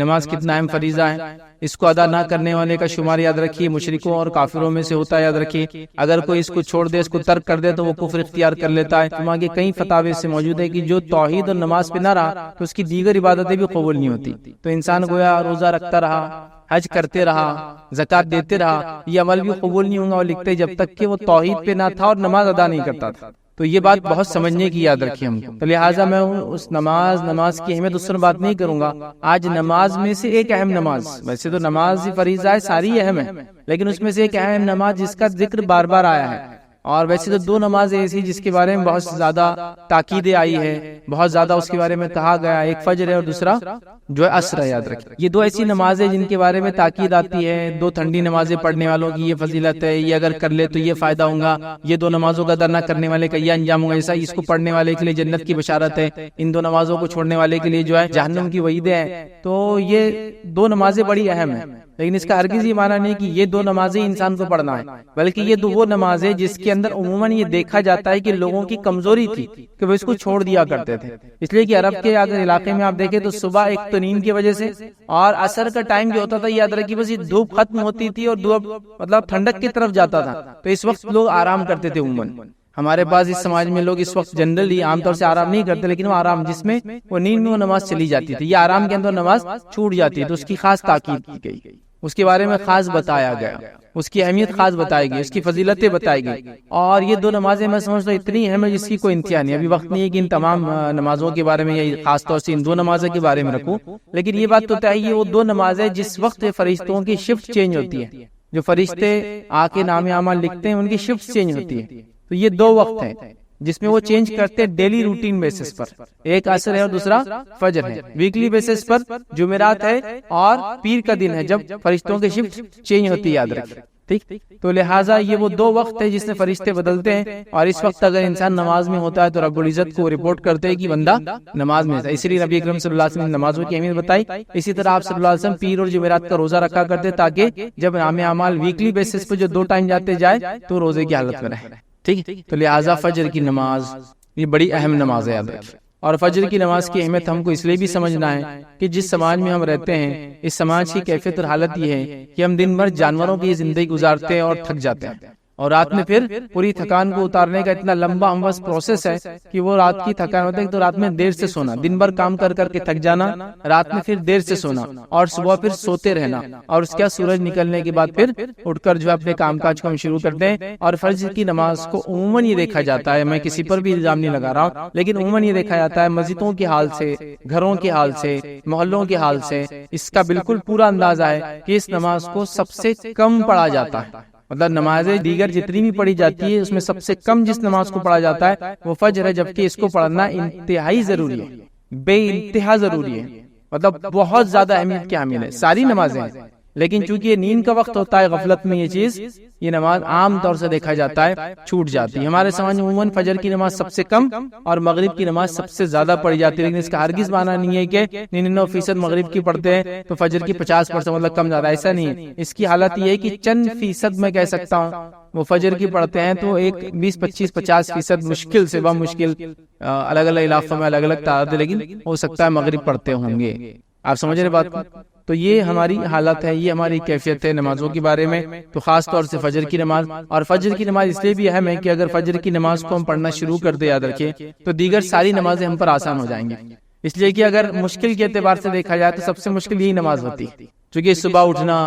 نماز کتنا اہم فریضہ ہے، اس کو ادا نہ کرنے والے کا شمار یاد رکھیے مشرکوں اور کافروں میں سے ہوتا ہے، یاد رکھیے اگر کوئی اس کو چھوڑ دے، اس کو ترک کر دے تو وہ کفر اختیار کر لیتا ہے۔ وہاں کے کئی فتاوی سے موجود ہے کہ جو توحید اور نماز پہ نہ رہا تو اس کی دیگر عبادتیں بھی قبول نہیں ہوتی۔ تو انسان گویا روزہ رکھتا رہا، حج کرتے رہا، زکوٰۃ دیتے رہا، یہ عمل بھی قبول نہیں ہوگا، اور لکھتے جب تک کہ وہ توحید پہ نہ تھا اور نماز ادا نہیں کرتا تھا۔ تو یہ بات بہت سمجھنے کی یاد رکھیے ہم کو۔ تو لہٰذا میں اس نماز کی اہمیت اس پر بات نہیں کروں گا۔ آج نماز میں سے ایک اہم نماز، ویسے تو نماز ہی فریضہ ہے، ساری اہم ہے، لیکن اس میں سے ایک اہم نماز جس کا ذکر بار بار آیا ہے، اور ویسے تو دو نمازیں ایسی جس کے بارے میں بہت زیادہ تاکیدیں آئی ہے، بہت زیادہ اس کے بارے میں کہا گیا، ایک فجر ہے اور دوسرا جو ہے عصر ہے، یاد رکھیں۔ یہ دو ایسی نمازیں جن کے بارے میں تاکید آتی ہے، دو ٹھنڈی نمازیں پڑھنے والوں کی یہ فضیلت ہے، یہ اگر کر لے تو یہ فائدہ ہوگا، یہ دو نمازوں کا ادا نہ کرنے والے کا یہ انجام ہوگا، ایسا اس کو پڑھنے والے کے لیے جنت کی بشارت ہے، ان دو نمازوں کو چھوڑنے والے کے لیے جو ہے جہنم کی وعیدیں ہیں۔ تو یہ دو نمازیں بڑی اہم ہیں، لیکن اس کا ہرگز یہ معنی نہیں کہ یہ دو نمازیں انسان کو پڑھنا ہے، بلکہ یہ وہ نمازیں جس کے اندر عموماً یہ دیکھا جاتا ہے کہ لوگوں کی کمزوری تھی کہ وہ اس کو چھوڑ دیا کرتے تھے۔ اس لیے کہ عرب کے اگر علاقے میں آپ دیکھیں تو صبح ایک تو نیند کی وجہ سے، اور عصر کا ٹائم جو ہوتا تھا یاد رکھیے بس یہ دھوپ ختم ہوتی تھی اور دھوپ مطلب ٹھنڈک کی طرف جاتا تھا، تو اس وقت لوگ آرام کرتے تھے۔ عموماً ہمارے پاس اس سماج میں لوگ اس وقت جنرلی عام طور سے آرام نہیں کرتے، لیکن وہ آرام جس میں وہ نیند میں وہ نماز چلی جاتی تھی، یہ آرام کے اندر نماز چھوٹ جاتی ہے، تو اس کی خاص تاکید کی گئی، اس کے بارے میں خاص بتایا گیا، اس کی اہمیت خاص بتائی گئی، اس کی فضیلتیں بتائی گئی۔ اور یہ دو نمازیں میں سمجھتا ہوں اتنی اہم ہے جس کی کوئی انتہا نہیں۔ ابھی وقت نہیں ہے کہ ان تمام نمازوں کے بارے میں یا خاص طور سے ان دو نمازوں کے بارے میں رکھوں، لیکن یہ بات تو طے ہے وہ دو نمازیں جس وقت فرشتوں کی شفٹ چینج ہوتی ہے، جو فرشتے آ کے نام اعمال لکھتے ہیں ان کی شفٹ چینج ہوتی ہے، تو یہ دو وقت ہیں جس میں وہ چینج کرتے ڈیلی روٹین بیسس پر، ایک عصر ہے اور دوسرا فجر ہے، ویکلی بیسس پر جمعرات ہے اور پیر کا دن ہے جب فرشتوں کی شفٹ چینج ہوتی ہے، یاد رکھیں، ٹھیک۔ تو لہٰذا یہ وہ دو وقت ہے جس میں فرشتے بدلتے ہیں، اور اس وقت اگر انسان نماز میں ہوتا ہے تو رب العزت کو رپورٹ کرتے ہیں کہ بندہ نماز میں ہے۔ اسی لیے نبی اکرم صلی اللہ علیہ وسلم نے نمازوں کی اہمیت بتائی۔ اسی طرح آپ صلی اللہ علیہ وسلم پیر اور جمعرات کا روزہ رکھا کرتے تاکہ جب نام اعمال ویکلی بیسس پہ جو دو ٹائم جاتے جائے تو روزے کی حالت میں رہے، ٹھیک۔ تو لہٰذا فجر کی نماز یہ بڑی اہم نماز ہے، یاد رکھیں۔ اور فجر کی نماز کی اہمیت ہم کو اس لیے بھی سمجھنا ہے کہ جس سماج میں ہم رہتے ہیں اس سماج کی کیفیت اور حالت یہ ہے کہ ہم دن بھر جانوروں کی زندگی گزارتے ہیں اور تھک جاتے ہیں، اور رات میں پھر پوری تھکان کو اتارنے کا اتنا لمبا ہم بس پروسیس ہے کہ وہ رات کی تھکان ہوتا ہے تو رات میں دیر سے سونا، دن بھر کام کر کر کے تھک جانا، رات میں پھر دیر سے سونا اور صبح پھر سوتے رہنا، اور اس کے بعد سورج نکلنے کے بعد پھر اٹھ کر جو اپنے کام کاج کو ہم شروع کرتے ہیں۔ اور فجر کی نماز کو عموماً یہ دیکھا جاتا ہے، میں کسی پر بھی الزام نہیں لگا رہا ہوں، لیکن عموماً یہ دیکھا جاتا ہے مسجدوں کے حال سے، گھروں کے حال سے، محلوں کے حال سے اس کا بالکل پورا اندازہ ہے کہ اس نماز کو سب سے کم پڑھا جاتا ہے، مطلب نمازیں دیگر جتنی بھی پڑھی جاتی ہے اس میں سب سے کم جس نماز کو پڑھا جاتا ہے وہ فجر ہے، جبکہ اس کو پڑھنا انتہائی ضروری ہے، بے انتہا ضروری ہے، مطلب بہت زیادہ اہمیت کی حامل ہے۔ ساری نمازیں ہیں، لیکن چونکہ یہ نیند کا وقت ہوتا ہے، غفلت میں یہ چیز یہ نماز عام طور سے دیکھا جاتا ہے چھوٹ جاتی ہے۔ ہمارے سماج میں عموماً فجر کی نماز سب سے کم اور مغرب کی نماز سب سے زیادہ پڑھی جاتی ہے، لیکن اس کا ہرگز معنی نہیں ہے کہ 99% مغرب کی پڑھتے ہیں تو فجر کی 50% مطلب کم زیادہ، ایسا نہیں ہے۔ اس کی حالت یہ ہے کہ چند فیصد میں کہہ سکتا ہوں وہ فجر کی پڑھتے ہیں تو ایک 20-25-50% مشکل سے بمشکل، الگ الگ علاقوں میں الگ الگ تعداد، لیکن ہو سکتا ہے مغرب پڑھتے ہوں گے۔ آپ سمجھ رہے بات کو؟ تو یہ ہماری حالت ہے، یہ ہماری کیفیت ہے نمازوں کے بارے میں، تو خاص طور سے فجر کی نماز۔ اور فجر کی نماز اس لیے بھی اہم ہے کہ اگر فجر کی نماز کو ہم پڑھنا شروع کر دیں، یاد رکھیں، تو دیگر ساری نمازیں ہم پر آسان ہو جائیں گی۔ اس لیے کہ اگر مشکل کے اعتبار سے دیکھا جائے تو سب سے مشکل یہی نماز ہوتی ہے، چونکہ صبح اٹھنا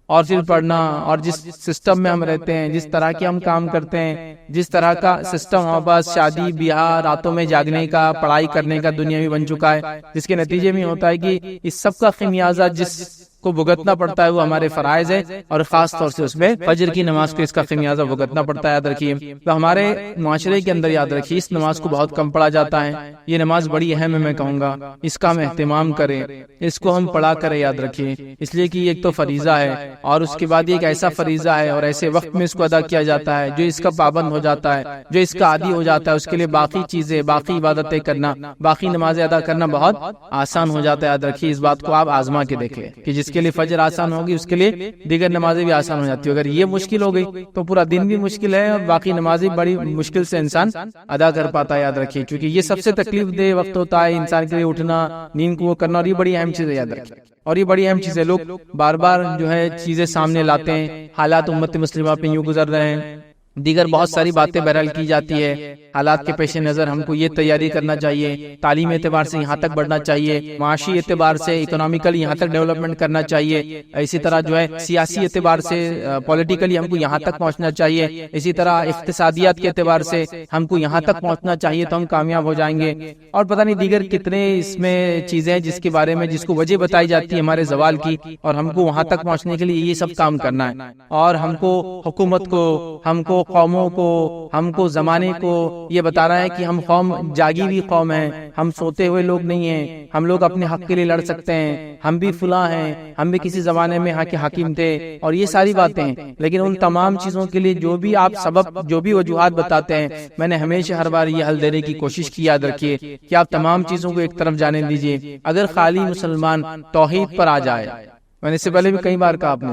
اور پھر پڑھنا، اور جس سسٹم میں ہم رہتے ہیں، جس طرح کے ہم کام کرتے ہیں، جس طرح کا سسٹم ہمارے پاس شادی بیاہ، راتوں میں جاگنے کا، پڑھائی کرنے کا دنیا میں بن چکا ہے، جس کے نتیجے میں ہوتا ہے کہ اس سب کا خمیازہ جس کو بھگتنا پڑتا ہے وہ ہمارے فرائض ہے، اور خاص طور سے اس میں فجر کی نماز کو اس کا خمیازہ بھگتنا پڑتا ہے، یاد رکھیے۔ تو ہمارے معاشرے کے اندر یاد رکھیے اس نماز کو بہت کم پڑھا جاتا ہے، یہ نماز بڑی اہم ہے، میں کہوں گا اس کا ہم اہتمام کریں، اس کو ہم پڑھا کریں، یاد رکھیے، اس لیے کہ یہ ایک تو فریضہ ہے، اور اس کے بعد یہ ایک ایسا فریضہ ہے اور ایسے وقت میں اس کو ادا کیا جاتا ہے جو اس کا پابند ہو جاتا ہے، جو اس کا عادی ہو جاتا ہے، اس کے لیے باقی چیزیں، باقی عبادتیں کرنا، باقی نمازیں ادا کرنا بہت آسان ہو جاتا ہے، یاد رکھیے۔ اس بات کو آپ آزما کے دیکھیں کہ جس کے لیے فجر آسان ہوگی اس کے لیے دیگر نمازیں بھی آسان ہو جاتی ہے. اگر یہ مشکل ہو گئی تو پورا دن بھی مشکل ہے اور باقی نمازیں بڑی مشکل سے انسان ادا کر پاتا ہے. یاد رکھیے کیونکہ یہ سب سے تکلیف دہ وقت ہوتا ہے انسان کے لیے، اٹھنا، نیند کو وہ کرنا، اور یہ بڑی اہم چیز ہے. یاد رکھیے اور یہ بڑی اہم چیز ہے. لوگ بار بار جو ہے چیزیں سامنے لاتے ہیں، حالات امت مسلمہ پہ یوں گزر رہے ہیں، دیگر بہت ساری باتیں بہرحال کی جاتی ہے. حالات کے پیش نظر ہم کو یہ تیاری کرنا چاہیے، تعلیم اعتبار سے یہاں تک بڑھنا چاہیے، معاشی اعتبار سے اکنامیکلی یہاں تک ڈیولپمنٹ کرنا چاہیے، اسی طرح جو ہے سیاسی اعتبار سے پولیٹیکلی ہم کو یہاں تک پہنچنا چاہیے، اسی طرح اقتصادیات کے اعتبار سے ہم کو یہاں تک پہنچنا چاہیے تو ہم کامیاب ہو جائیں گے. اور پتہ نہیں دیگر کتنے اس میں چیزیں ہیں جس کے بارے میں جس کو وجہ بتائی جاتی ہے ہمارے زوال کی، اور ہم کو وہاں تک پہنچنے کے لیے یہ سب کام کرنا ہے. اور ہم کو حکومت کو، ہم کو قوموں کو، ہم کو زمانے کو یہ بتا رہا ہے کہ ہم قوم جاگی ہوئی قوم ہیں، ہم سوتے ہوئے لوگ نہیں ہیں، ہم لوگ اپنے حق کے لیے لڑ سکتے ہیں، ہم بھی فلاں ہیں، ہم بھی کسی زمانے میں حق حاکم تھے، اور یہ ساری باتیں ہیں. لیکن ان تمام چیزوں کے لیے جو بھی آپ سبب، جو بھی وجوہات بتاتے ہیں، میں نے ہمیشہ ہر بار یہ حل دینے کی کوشش کی. یاد رکھیے کہ آپ تمام چیزوں کو ایک طرف جانے دیجیے. اگر خالی مسلمان توحید پر آ جائے، میں نے اس سے پہلے بھی کئی بار کہا آپ نے،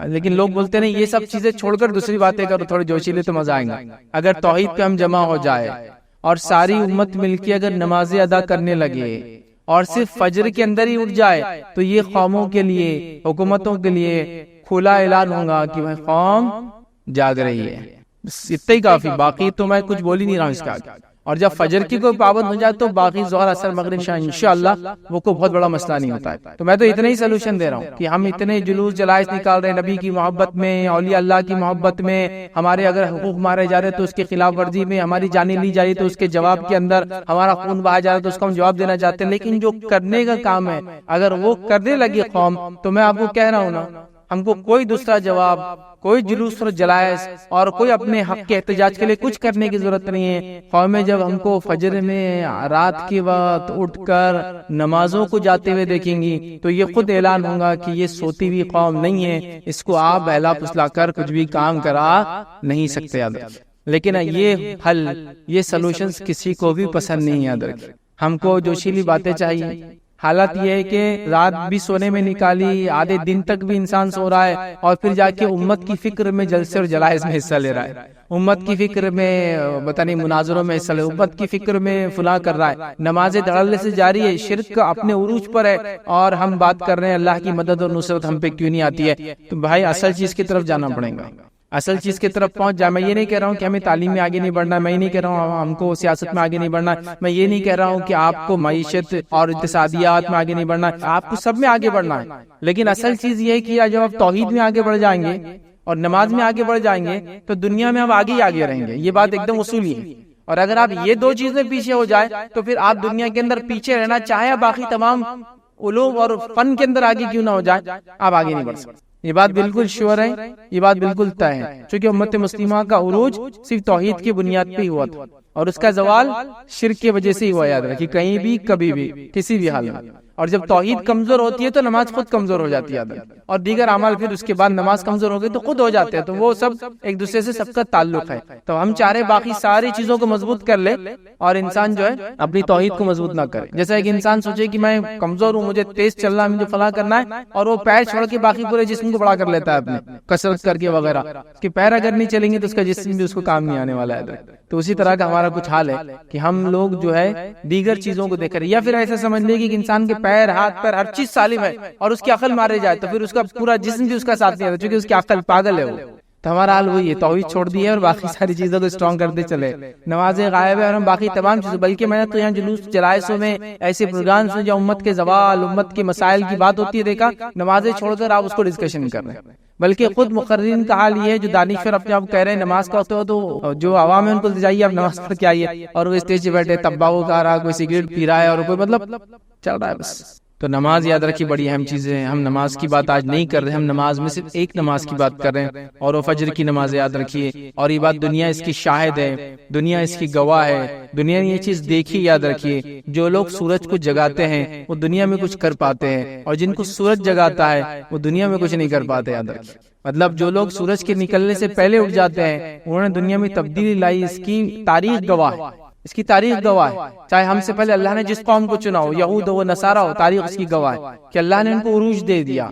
لیکن لوگ بولتے ہیں یہ سب چیزیں چھوڑ کر دوسری باتیں کرو، تھوڑے جوشیلے تو مزہ آئے گا. اگر توحید پہ ہم جمع ہو جائے اور ساری امت مل کے اگر نمازیں ادا کرنے لگے اور صرف فجر کے اندر ہی اٹھ جائے تو یہ قوموں کے لیے، حکومتوں کے لیے کھلا اعلان ہوگا کہ وہ قوم جاگ رہی ہے. بس اتنا ہی کافی، باقی تو میں کچھ بول ہی نہیں رہا ہوں اس کا. اور جب فجر کی کوئی پابند ہو جائے تو باقی ظہر، اثر، مغرب، عشاء انشاءاللہ وہ کو بہت بڑا مسئلہ نہیں ہوتا ہے. تو میں تو اتنا ہی سلوشن دے رہا ہوں کہ ہم اتنے جلوس جلائس نکال رہے ہیں نبی کی محبت میں، اولیاء اللہ کی محبت میں، ہمارے اگر حقوق مارے جا رہے تو اس کی خلاف ورزی میں، ہماری جانیں لی جا رہی تو اس کے جواب کے اندر ہمارا خون بہایا جا رہا ہے تو اس کو ہم جواب دینا چاہتے ہیں. لیکن جو کرنے کا کام ہے اگر وہ کرنے لگی قوم، تو میں آپ کو کہہ رہا ہوں نا، ہم کو کوئی دوسرا جواب، کوئی جلوس اور جلائس اور کوئی اپنے حق کے احتجاج کے لیے کچھ کرنے کی ضرورت نہیں ہے. قومیں جب ہم کو فجر میں رات کے وقت اٹھ کر نمازوں کو جاتے ہوئے دیکھیں گی تو یہ خود اعلان ہوگا کہ یہ سوتی ہوئی قوم نہیں ہے، اس کو آپ بہلا پسلا کر کچھ بھی کام کرا نہیں سکتے. یاد رکھیں. لیکن یہ حل، یہ سلوشنز کسی کو بھی پسند نہیں. یاد رکھیں ہم کو جوشیلی باتیں چاہیے. حالت یہ ہے کہ رات بھی سونے میں نکالی، آدھے دن تک بھی انسان سو رہا ہے اور پھر جا کے امت کی فکر میں جلسے اور جلائز میں حصہ لے رہا ہے، امت کی فکر میں پتہ نہیں مناظروں میں حصہ لے، امت کی فکر میں فلاں کر رہا ہے. نمازیں دھڑلے سے جاری ہے، شرک اپنے عروج پر ہے، اور ہم بات کر رہے ہیں اللہ کی مدد اور نصرت ہم پہ کیوں نہیں آتی ہے. تو بھائی اصل چیز کی طرف جانا پڑے گا، اصل چیز کی طرف پہنچ جائے. میں یہ نہیں کہہ رہا ہوں کہ ہمیں تعلیم میں آگے نہیں بڑھنا، میں یہ نہیں کہہ رہا ہوں ہم کو سیاست میں آگے نہیں بڑھنا، میں یہ نہیں کہہ رہا ہوں کہ آپ کو معیشت اور اقتصادیات میں آگے نہیں بڑھنا، آپ کو سب میں آگے بڑھنا ہے. لیکن اصل چیز یہ ہے کہ جب آپ توحید میں آگے بڑھ جائیں گے اور نماز میں آگے بڑھ جائیں گے تو دنیا میں آپ آگے ہی آگے رہیں گے. یہ بات ایک دم اصولی ہے. اور اگر آپ یہ دو چیزیں پیچھے ہو جائے تو پھر آپ دنیا کے اندر پیچھے رہنا چاہے باقی تمام علوم اور فن کے اندر آگے کیوں نہ ہو جائے، آپ آگے نہیں بڑھ سکتے. یہ بات بالکل شیور ہے، یہ بات بالکل طے ہے، چونکہ امت مسلمہ کا عروج صرف توحید کی بنیاد پہ ہوا تھا اور اس کا زوال شرک کی وجہ سے ہی ہوا. یاد رکھیے کہیں بھی، کبھی بھی، کسی بھی حال میں. اور جب توحید کمزور ہوتی ہے تو نماز خود کمزور ہو جاتی ہے، اور دیگر اعمال پھر اس کے بعد نماز کمزور ہو گئی تو خود ہو جاتے ہیں. تو وہ سب ایک دوسرے سے سب کا تعلق ہے. تو ہم چاہ رہے باقی ساری چیزوں کو مضبوط کر لے اور انسان جو ہے اپنی توحید کو مضبوط نہ کرے. جیسا ایک انسان سوچے کہ میں کمزور ہوں، مجھے تیز چلنا ہے، مجھے فلاں کرنا ہے، اور وہ پیر چھوڑ کے باقی پورے جسم کو بڑا کر لیتا ہے اپنے کسرت کر کے وغیرہ. اس کے پیر اگر نہیں چلیں گے تو اس کا جسم بھی اس کو کام نہیں آنے والا ہے. تو اسی طرح کا ہمارا کچھ حال ہے کہ ہم لوگ جو ہے دیگر چیزوں کو دیکھ رہے، یا پھر ایسا سمجھ لے کہ انسان کے پیر، ہاتھ، پیر، ہر چیز سالم ہے اور اس کی عقل مارے جائے تو پھر اس کا پورا جسم بھی اس کا ساتھ نہیں آتا، چونکہ اس کی عقل پاگل ہے. وہ تو ہمارا حال وہی ہے، توحید چھوڑ دی ہے اور باقی ساری چیزوں کو اسٹرانگ کرتے چلے. نمازیں غائب ہے اور ہم باقی تمام چیزیں، بلکہ میں نے تو یہاں جلوس جلائسوں میں ایسے پروگرامز میں جو امت کے زوال، امت کے مسائل کی بات ہوتی ہے دیکھا، نمازیں چھوڑ کر آپ اس کو ڈسکشن کر رہے ہیں. بلکہ خود مقررین کا حال یہ ہے جو دانشور اپنے آپ کہہ رہے ہیں نماز کا وقت ہو تو جو عوام ہے ان کو جائیے آپ نماز پڑھ کے آئیے، اور وہ اسٹیج پہ بیٹھے تمباکو کھا رہا، کوئی سگریٹ پی رہا ہے، اور کوئی مطلب چل رہا ہے بس. تو نماز یاد رکھیے بڑی اہم چیزیں ہیں. ہم نماز کی بات آج نہیں کر رہے، ہم نماز میں صرف ایک نماز کی بات کر رہے ہیں، اور وہ فجر کی نماز. یاد رکھیے، اور یہ بات دنیا اس کی شاہد ہے، دنیا اس کی گواہ ہے، دنیا نے یہ چیز دیکھی. یاد رکھیے جو لوگ سورج کو جگاتے ہیں وہ دنیا میں کچھ کر پاتے ہیں، اور جن کو سورج جگاتا ہے وہ دنیا میں کچھ نہیں کر پاتے. یاد رکھیے مطلب جو لوگ سورج کے نکلنے سے پہلے اٹھ جاتے ہیں انہوں نے دنیا میں تبدیلی لائی. اس کی تاریخ گواہ ہے، اس کی تاریخ گواہ ہے. چاہے ہم سے پہلے اللہ نے جس قوم کو چنا ہو، یہود ہو، نصارہ ہو، تاریخ اس کی گواہ ہے کہ اللہ نے ان کو عروج دے دیا.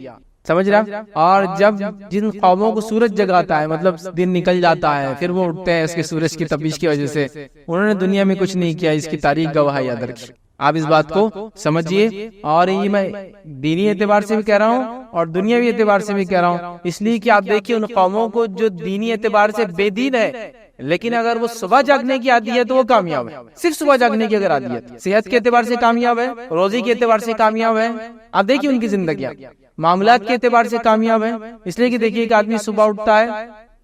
سمجھ رہا. اور جب جن قوموں کو سورج جگاتا ہے مطلب دن نکل جاتا ہے پھر وہ اٹھتے ہیں اس کے سورج کی تپش کی وجہ سے, انہوں نے دنیا میں کچھ نہیں کیا, اس کی تاریخ گواہ ہے, یاد رکھیے. آپ اس بات کو سمجھیے. اور یہ میں دینی اعتبار سے بھی کہہ رہا ہوں اور دنیاوی اعتبار سے بھی کہہ رہا ہوں, اس لیے کہ آپ دیکھیے ان قوموں کو جو دینی اعتبار سے بے دین ہے لیکن اگر وہ صبح جاگنے کی عادی ہے تو وہ کامیاب ہے. صرف صبح جاگنے کی اگر عادی ہے, صحت کے اعتبار سے کامیاب ہے, روزی کے اعتبار سے کامیاب ہے. آپ دیکھیے ان کی زندگیاں معاملات کے اعتبار سے کامیاب ہے. اس لیے کہ دیکھیے ایک آدمی صبح اٹھتا ہے,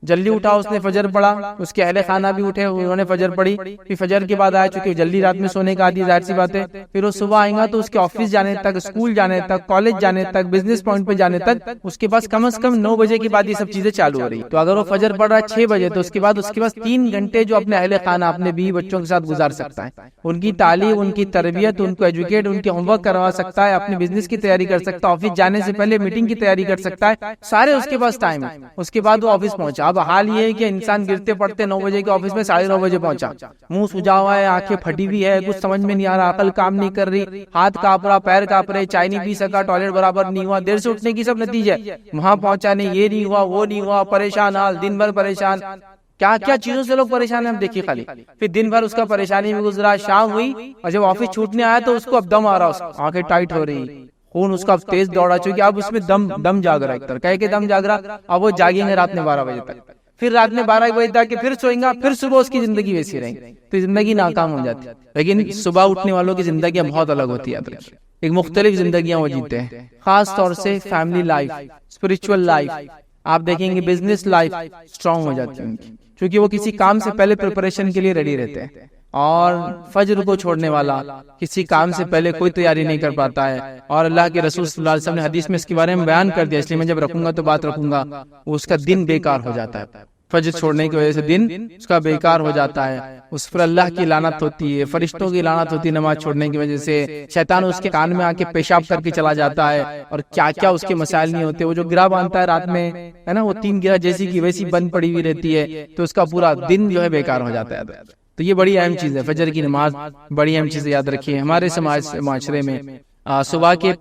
جلدی اٹھا, اس نے فجر پڑھا, اس کے اہل خانہ بھی اٹھے, انہوں نے فجر پڑھی, پھر فجر کے بعد آیا چونکہ جلدی رات میں سونے کا عادی, ظاہر سی بات ہے, پھر وہ صبح آئیں گا تو اس کے آفس جانے تک, اسکول جانے تک, کالج جانے تک, بزنس پوائنٹ پہ جانے تک اس کے پاس کم از کم 9 بجے کے بعد یہ سب چیزیں چالو ہو رہی. تو اگر وہ فجر پڑھ رہا ہے 6 بجے تو اس کے پاس 3 گھنٹے جو اپنے اہل خانہ اپنے بیوی بچوں کے ساتھ گزار سکتا ہے, ان کی تعلیم, ان کی تربیت, ان کو ایجوکیٹ, ان کے ہوم ورک کروا سکتا ہے, اپنے بزنس کی تیاری کر سکتا ہے, آفس جانے سے پہلے میٹنگ کی تیاری کر سکتا ہے, سارے اس کے پاس ٹائم ہے. اس کے بعد وہ آفس پہنچا. اب حال یہ ہے کہ انسان گرتے پڑتے 9 بجے کے آفس میں 9:30 بجے پہنچا, منہ سجا ہوا ہے, آنکھیں پھٹی ہوئی ہے, کچھ سمجھ میں نہیں آ رہا, عقل کام نہیں کر رہی, ہاتھ کانپ رہا, پیر کانپ رہے, چائے نہیں پی سکا, ٹوائلٹ برابر نہیں ہوا, دیر سے اٹھنے کی سب نتیجے, وہاں پہنچا نہیں, یہ نہیں ہوا, وہ نہیں ہوا, پریشان حال, دن بھر پریشان, کیا کیا چیزوں سے لوگ پریشان ہیں ہم دیکھیے خالی. پھر دن بھر اس کا پریشانی میں گزرا, شام ہوئی اور جب آفس چھوٹنے آیا تو اس کو اب دم آ رہا, آنکھیں ٹائٹ ہو رہی, خون اس کا اب تیز دوڑا, چونکہ اب اس میں دم جاگ رہا, ایک طرح کہہ کے دم جاگ رہا. اب وہ جاگیں گے رات میں 12 بجے تک, پھر رات میں 12 بجے تک پھر سوئیں گا, پھر صبح اس کی زندگی ویسی رہے گی, تو زندگی ناکام ہو جاتی ہے. لیکن صبح اٹھنے والوں کی زندگیاں بہت الگ ہوتی ہے, ایک مختلف زندگیاں وہ جیتے ہیں, خاص طور سے فیملی لائف, اسپرچول لائف, آپ دیکھیں گے بزنس لائف اسٹرانگ ہو جاتی ہے ان کی, کیونکہ وہ کسی کام سے پہلے پریپریشن کے لیے ریڈی رہتے ہیں. اور فجر کو چھوڑنے والا کسی کام سے پہلے کوئی تیاری نہیں کر پاتا ہے. اور اللہ کے رسول صلی اللہ علیہ وسلم نے حدیث میں اس کے بارے میں بیان کر دیا, اس لیے میں جب رکھوں گا تو بات رکھوں گا, اس کا دن بیکار ہو جاتا ہے. فجر چھوڑنے کی وجہ سے دن اس کا بیکار ہو جاتا ہے, اس پر اللہ کی لعنت ہوتی ہے, فرشتوں کی لعنت ہوتی ہے نماز چھوڑنے کی وجہ سے, شیطان اس کے کان میں آ کے پیشاب کر کے چلا جاتا ہے, اور کیا کیا اس کے مسائل نہیں ہوتے. وہ جو گرہ باندھتا ہے رات میں ہے نا, وہ 3 گرہ جیسی کی ویسی بند پڑی ہوئی رہتی ہے, تو اس کا پورا دن جو ہے بیکار ہو جاتا ہے. تو یہ بڑی اہم چیز ہے, فجر کی نماز بڑی اہم چیز, یاد رکھیے. ہمارے معاشرے میں صبح کے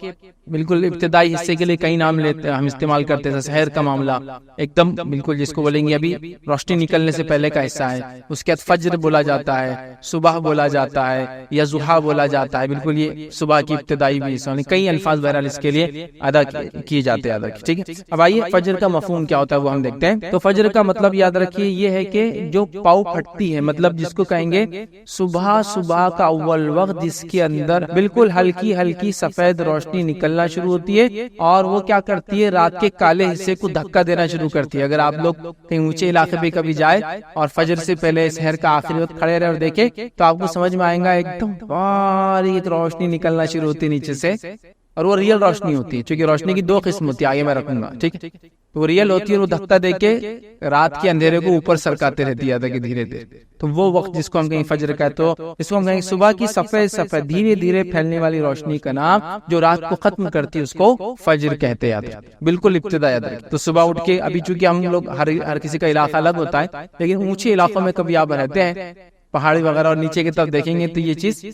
بالکل ابتدائی حصے کے لیے کئی نام لیتے ہم استعمال کرتے ہیں. سحر کا معاملہ ایک دم بالکل جس کو بولیں گے ابھی روشنی نکلنے سے پہلے کا حصہ ہے, اس کے بعد فجر بولا جاتا ہے, صبح بولا جاتا ہے, یا ضحیٰ بولا جاتا ہے. بالکل یہ صبح کی ابتدائی بھی حصہ, کئی الفاظ بہرحال اس کے لیے ادا کیے جاتے ہیں. ٹھیک ہے, اب آئیے فجر کا مفہوم کیا ہوتا ہے وہ ہم دیکھتے ہیں. تو فجر کا مطلب یاد رکھیے یہ ہے کہ جو پاؤ پھٹتی ہے, مطلب جس کو کہیں گے صبح کا اول وقت جس کے اندر بالکل ہلکی ہلکی سفید روشنی نکلنا شروع ہوتی ہے, اور وہ کیا کرتی ہے رات کے کالے حصے کو دھکا دینا شروع کرتی ہے. اگر آپ لوگ کہیں اونچے علاقے پہ کبھی جائے اور فجر سے پہلے سحر کا آخری وقت کھڑے رہے اور دیکھیں تو آپ کو سمجھ میں آئے گا ایک دم باریک روشنی نکلنا شروع ہوتی ہے نیچے سے, اور وہ ریئل روشنی ہوتی ہے. چونکہ روشنی کی 2 قسم ہوتی ہے, آگے میں رکھوں گا. ٹھیک ہے, وہ ریئل ہوتی ہے, وہ دھکا دے کے رات کے اندھیرے کو اوپر سرکاتے رہتی ہے کہ دھیرے دھیرے. تو وہ وقت جس کو ہم کہیں فجر کا ہے, تو اس کو ہم کہیں صبح کی سفید دھیرے دھیرے پھیلنے والی روشنی کا نام جو رات کو ختم کرتی ہے اس کو فجر کہتے ہیں. بالکل ابتدا یاد رکھیں. تو صبح اٹھ کے, ابھی چونکہ ہم لوگ ہر کسی کا علاقہ الگ ہوتا ہے, لیکن اونچے علاقوں میں کبھی آپ رہتے ہیں پہاڑی وغیرہ اور نیچے کی طرف دیکھیں گے تو یہ چیز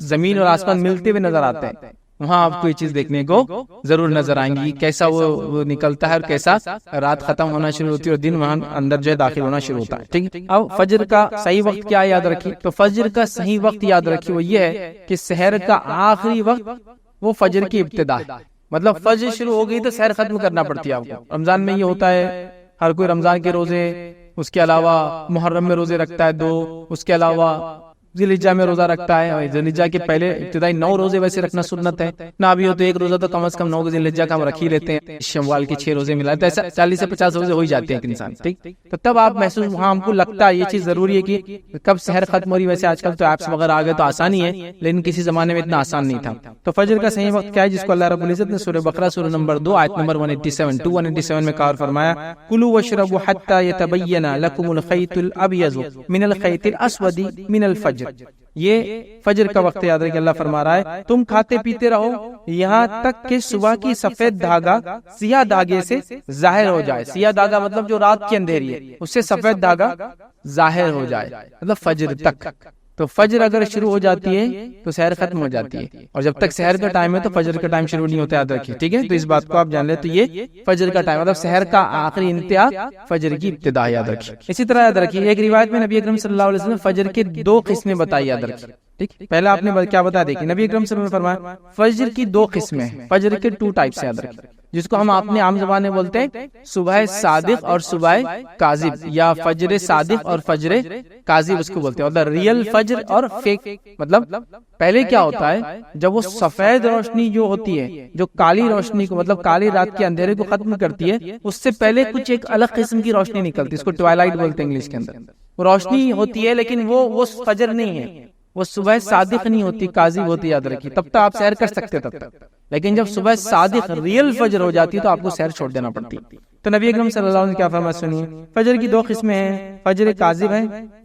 زمین اور آسمان ملتے ہوئے نظر آتے ہیں. وہاں آپ کو یہ چیز دیکھنے کو ضرور نظر آئیں گی, کیسا وہ نکلتا ہے اور کیسا رات ختم ہونا شروع ہوتی ہے اور دن وہاں اندر جو ہے داخل ہونا شروع ہوتا ہے. ٹھیک ہے, اب فجر کا صحیح وقت کیا یاد رکھیے. تو فجر کا صحیح وقت یاد رکھیے وہ یہ ہے کہ سحر کا آخری وقت وہ فجر کی ابتدا ہے. مطلب فجر شروع ہو گئی تو سحر ختم کرنا پڑتی ہے آپ کو. رمضان میں یہ ہوتا ہے, ہر کوئی رمضان کے روزے, اس کے علاوہ محرم میں روزے رکھتا ہے 2, اس کے علاوہ ذی الحجہ میں روزہ رکھتا ہے. ذی الحجہ کے پہلے ابتدائی 9 روزے ویسے رکھنا سنت ہے, نہ بھی ہو تو 1 روزہ تو کم از کم 9 ذی الحجہ کا ہم رکھ ہی لیتے ہیں. شوال کے 6 روزے ملا تو ایسا 40 سے 50 روزے ہو ہی جاتے ہیں ایک انسان. ٹھیک, تو تب آپ محسوس, وہاں ہم کو لگتا ہے یہ چیز ضروری ہے کہ کب سحر ختم ہو رہی. ویسے آج کل تو ایپس وغیرہ آ گئے تو آسانی ہے, لیکن کسی زمانے میں اتنا آسان نہیں تھا. تو فجر کا صحیح وقت کیا ہے, جس کو اللہ رب العزت نے سورہ بقرہ سورہ نمبر 2 آیت نمبر 187 میں کہا اور فرمایا, کلوا واشربوا حتى يتبين لكم الخيط الابيض من الخيط الاسود من الفجر. یہ فجر کا وقت یاد رکھیں. اللہ فرما رہا ہے تم کھاتے پیتے رہو یہاں تک کہ صبح کی سفید دھاگا سیاہ دھاگے سے ظاہر ہو جائے. سیاہ دھاگا مطلب جو رات کی اندھیری ہے اس سے سفید دھاگا ظاہر ہو جائے, مطلب فجر تک. تو فجر اگر شروع ہو جاتی ہے تو سحر ختم ہو جاتی ہے، اور جب تک سحر کا ٹائم ہے تو فجر کا ٹائم شروع نہیں ہوتا، یاد رکھیے، ٹھیک ہے؟ تو اس بات کو آپ جان لیں، تو یہ فجر کا ٹائم مطلب سحر کا آخری انتہا فجر کی ابتدا، یاد رکھیے۔ اسی طرح یاد رکھیے ایک روایت میں نبی اکرم صلی اللہ علیہ وسلم نے فجر کے 2 قسمیں بتائی، یاد رکھیے، ٹھیک؟ پہلا آپ نے کیا بتا دیکھیں، نبی اکرم صلی اللہ علیہ وسلم نے فرمایا فجر کی 2 قسمیں ہیں، فجر کے 2 ٹائپس، یاد رکھیے، جس کو ہم اپنے عام زبان میں بولتے ہیں صبح صادق اور صبح کاذب، یا فجر صادق اور فجر کاذب اس کو بولتے ہیں، مطلب ریئل فجر اور فیک۔ مطلب پہلے کیا ہوتا ہے، جب وہ سفید روشنی جو ہوتی ہے، جو کالی روشنی کو مطلب کالی رات کے اندھیرے کو ختم کرتی ہے، اس سے پہلے کچھ ایک الگ قسم کی روشنی نکلتی ہے، اس کو ٹوائلائٹ بولتے ہیں انگلش کے اندر۔ وہ روشنی ہوتی ہے لیکن وہ فجر نہیں ہے، وہ صبح صادق نہیں ہوتی، کاذب ہوتی، یاد رکھیے۔ تب تک آپ سحر کر سکتے تب تک، لیکن جب صبح صادق ریئل فجر ہو جاتی تو آپ کو سحر چھوڑ دینا پڑتی۔ تو نبی اکرم صلی اللہ علیہ وسلم نے کیا فرمایا سنیے، فجر کی 2 قسمیں ہیں، فجر کاذب ہے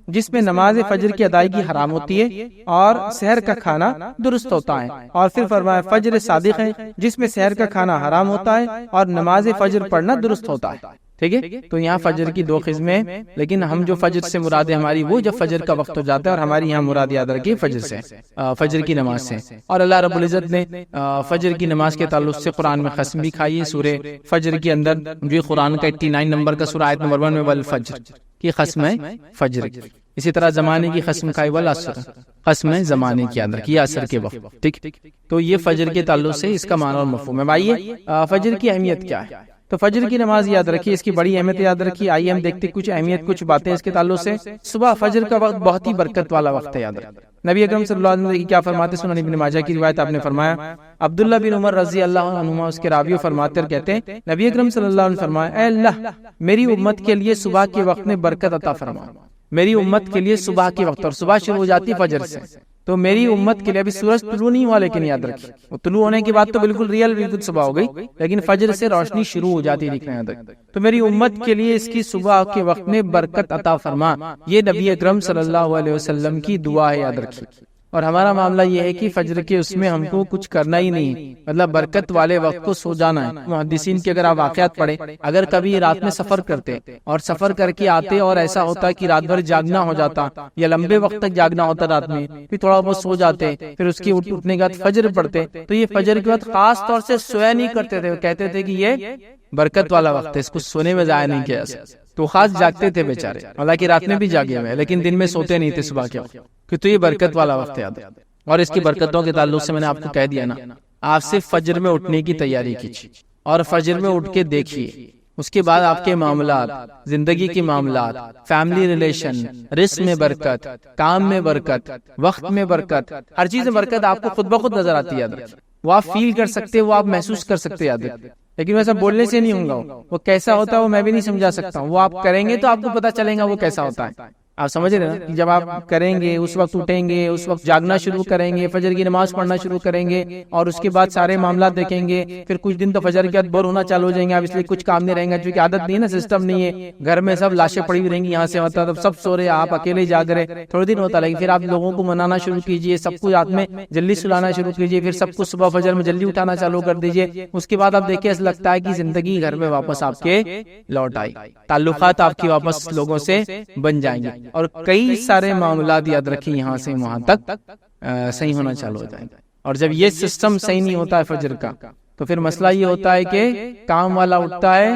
جس میں نماز فجر کی ادائیگی حرام ہوتی ہے اور سحر کا کھانا درست ہوتا ہے، اور پھر فرمایا فجر صادق ہے جس میں سحر کا کھانا حرام ہوتا ہے اور نماز فجر پڑھنا درست ہوتا ہے، ٹھیک ہے؟ تو یہاں فجر کی 2 قسمیں، لیکن ہم جو فجر سے مراد ہے ہماری وہ جب فجر کا وقت ہو جاتا ہے، اور ہماری یہاں مراد یاد رکھیے فجر سے، فجر کی نماز سے۔ اور اللہ رب العزت نے فجر کی نماز کے تعلق سے قرآن میں قسم بھی کھائی ہے، سورہ فجر کے اندر جو قرآن کا 89 نمبر کا سورہ آیت نمبر 1 میں والفجر کی قسم ہے فجر کی۔ اسی طرح زمانے کی قسم کھائی والعصر، قسم ہے زمانے کی، یاد رکھیے عصر کے وقت، ٹھیک؟ تو یہ فجر کے تعلق سے اس کا معنی اور مفہوم ہے۔ آئیے فجر کی اہمیت کیا ہے، تو فجر کی نماز یاد رکھیے، اس کی بڑی اہمیت یاد رکھیے۔ آئیے ہم دیکھتے کچھ اہمیت، کچھ باتیں اس کے تعلق سے۔ صبح فجر کا وقت بہت ہی برکت والا وقت ہے، یاد رکھیے۔ نبی اکرم صلی اللہ علیہ وسلم کیا فرماتے ہیں، سنن ابن ماجہ کی روایت، آپ نے فرمایا عبداللہ بن عمر رضی اللہ عنہما اس کے راوی فرماتے اور کہتے ہیں نبی اکرم صلی اللہ علیہ وسلم نے فرمایا، اے اللہ میری امت کے لیے صبح کے وقت میں برکت عطا فرما، میری امت کے لیے صبح کے وقت، اور صبح شروع ہو جاتی فجر سے، تو میری امت کے لیے ابھی سورج طلوع نہیں ہوا، لیکن یاد رکھیے وہ طلوع ہونے کے بعد تو بالکل بالکل صبح ہو گئی، لیکن فجر سے روشنی شروع ہو جاتی دکھنا، یاد رکھیے۔ تو میری امت کے لیے اس کی صبح کے وقت میں برکت عطا فرما، یہ نبی اکرم صلی اللہ علیہ وسلم کی دعا ہے، یاد رکھیے۔ اور ہمارا معاملہ یہ ہے کہ فجر کے اس میں ہم کو کچھ کرنا ہی نہیں، مطلب برکت والے وقت کو سو جانا ہے۔ محدثین کے اگر آپ واقعات پڑھیں، اگر کبھی رات میں سفر کرتے اور سفر کر کے آتے اور ایسا ہوتا کہ رات بھر جاگنا ہو جاتا یا لمبے وقت تک جاگنا ہوتا رات میں، پھر تھوڑا بہت سو جاتے، پھر اس کی اٹھنے کے بعد فجر پڑھتے، تو یہ فجر کے بعد خاص طور سے سویا نہیں کرتے تھے، کہتے تھے کہ یہ برکت والا وقت ہے، اس کو سونے میں ضائع نہیں کیا جا سکتا۔ تو خاص جاگتے تھے بیچارے، حالانکہ رات میں بھی جاگے ہوئے لیکن دن میں سوتے نہیں تھے صبح کے وقت، کہ تو یہ برکت والا وقت ہے، یاد ہے۔ اور اس کی برکتوں کے تعلق سے میں نے آپ کو کہہ دیا نا، آپ صرف فجر میں اٹھنے کی تیاری کیجیے اور فجر میں اٹھ کے دیکھیے، اس کے بعد آپ کے معاملات، زندگی کے معاملات، فیملی ریلیشن، رزق میں برکت، کام میں برکت، وقت میں برکت، ہر چیز میں برکت آپ کو خود بخود نظر آتی ہے، یاد رکھیے۔ وہ آپ فیل کر سکتے، وہ آپ محسوس کر سکتے، یاد رکھیے، لیکن ویسا بولنے سے نہیں ہوگا، وہ کیسا ہوتا ہے وہ میں بھی نہیں سمجھا سکتا ہوں، وہ آپ کریں گے تو آپ کو پتا چلے گا وہ کیسا ہوتا ہے۔ آپ سمجھ رہے ہیں، جب آپ کریں گے اس وقت اٹھیں گے، اس وقت جاگنا شروع کریں گے، فجر کی نماز پڑھنا شروع کریں گے، اور اس کے بعد سارے معاملات دیکھیں گے، پھر کچھ دن تو فجر کے بعد بور ہونا چالو ہو جائیں گے، آپ اس لیے کچھ کام نہیں رہیں گا، کیونکہ عادت نہیں ہے نا، سسٹم نہیں ہے، گھر میں سب لاشیں پڑی ہوئی رہیں گی، یہاں سے ہوتا تب سب سو رہے، آپ اکیلے جاگ رہے، تھوڑے دن ہوتا، لیکن پھر آپ لوگوں کو منانا شروع کیجئے، سب کو رات میں جلدی سلانا شروع کیجئے، پھر سب کو صبح فجر میں جلدی اٹھانا چالو کر دیجئے، اس کے بعد آپ دیکھیں ایسا لگتا ہے کہ زندگی گھر میں واپس آپ کے لوٹ آئی، تعلقات آپ کی واپس لوگوں سے بن جائیں گے، اور کئی سارے معاملات یاد رکھیں یہاں سے وہاں تک صحیح ہونا چالو ہو جائیں گے۔ اور جب یہ سسٹم صحیح نہیں ہوتا ہے فجر کا، تو پھر مسئلہ یہ ہوتا ہے کہ کام والا اٹھتا ہے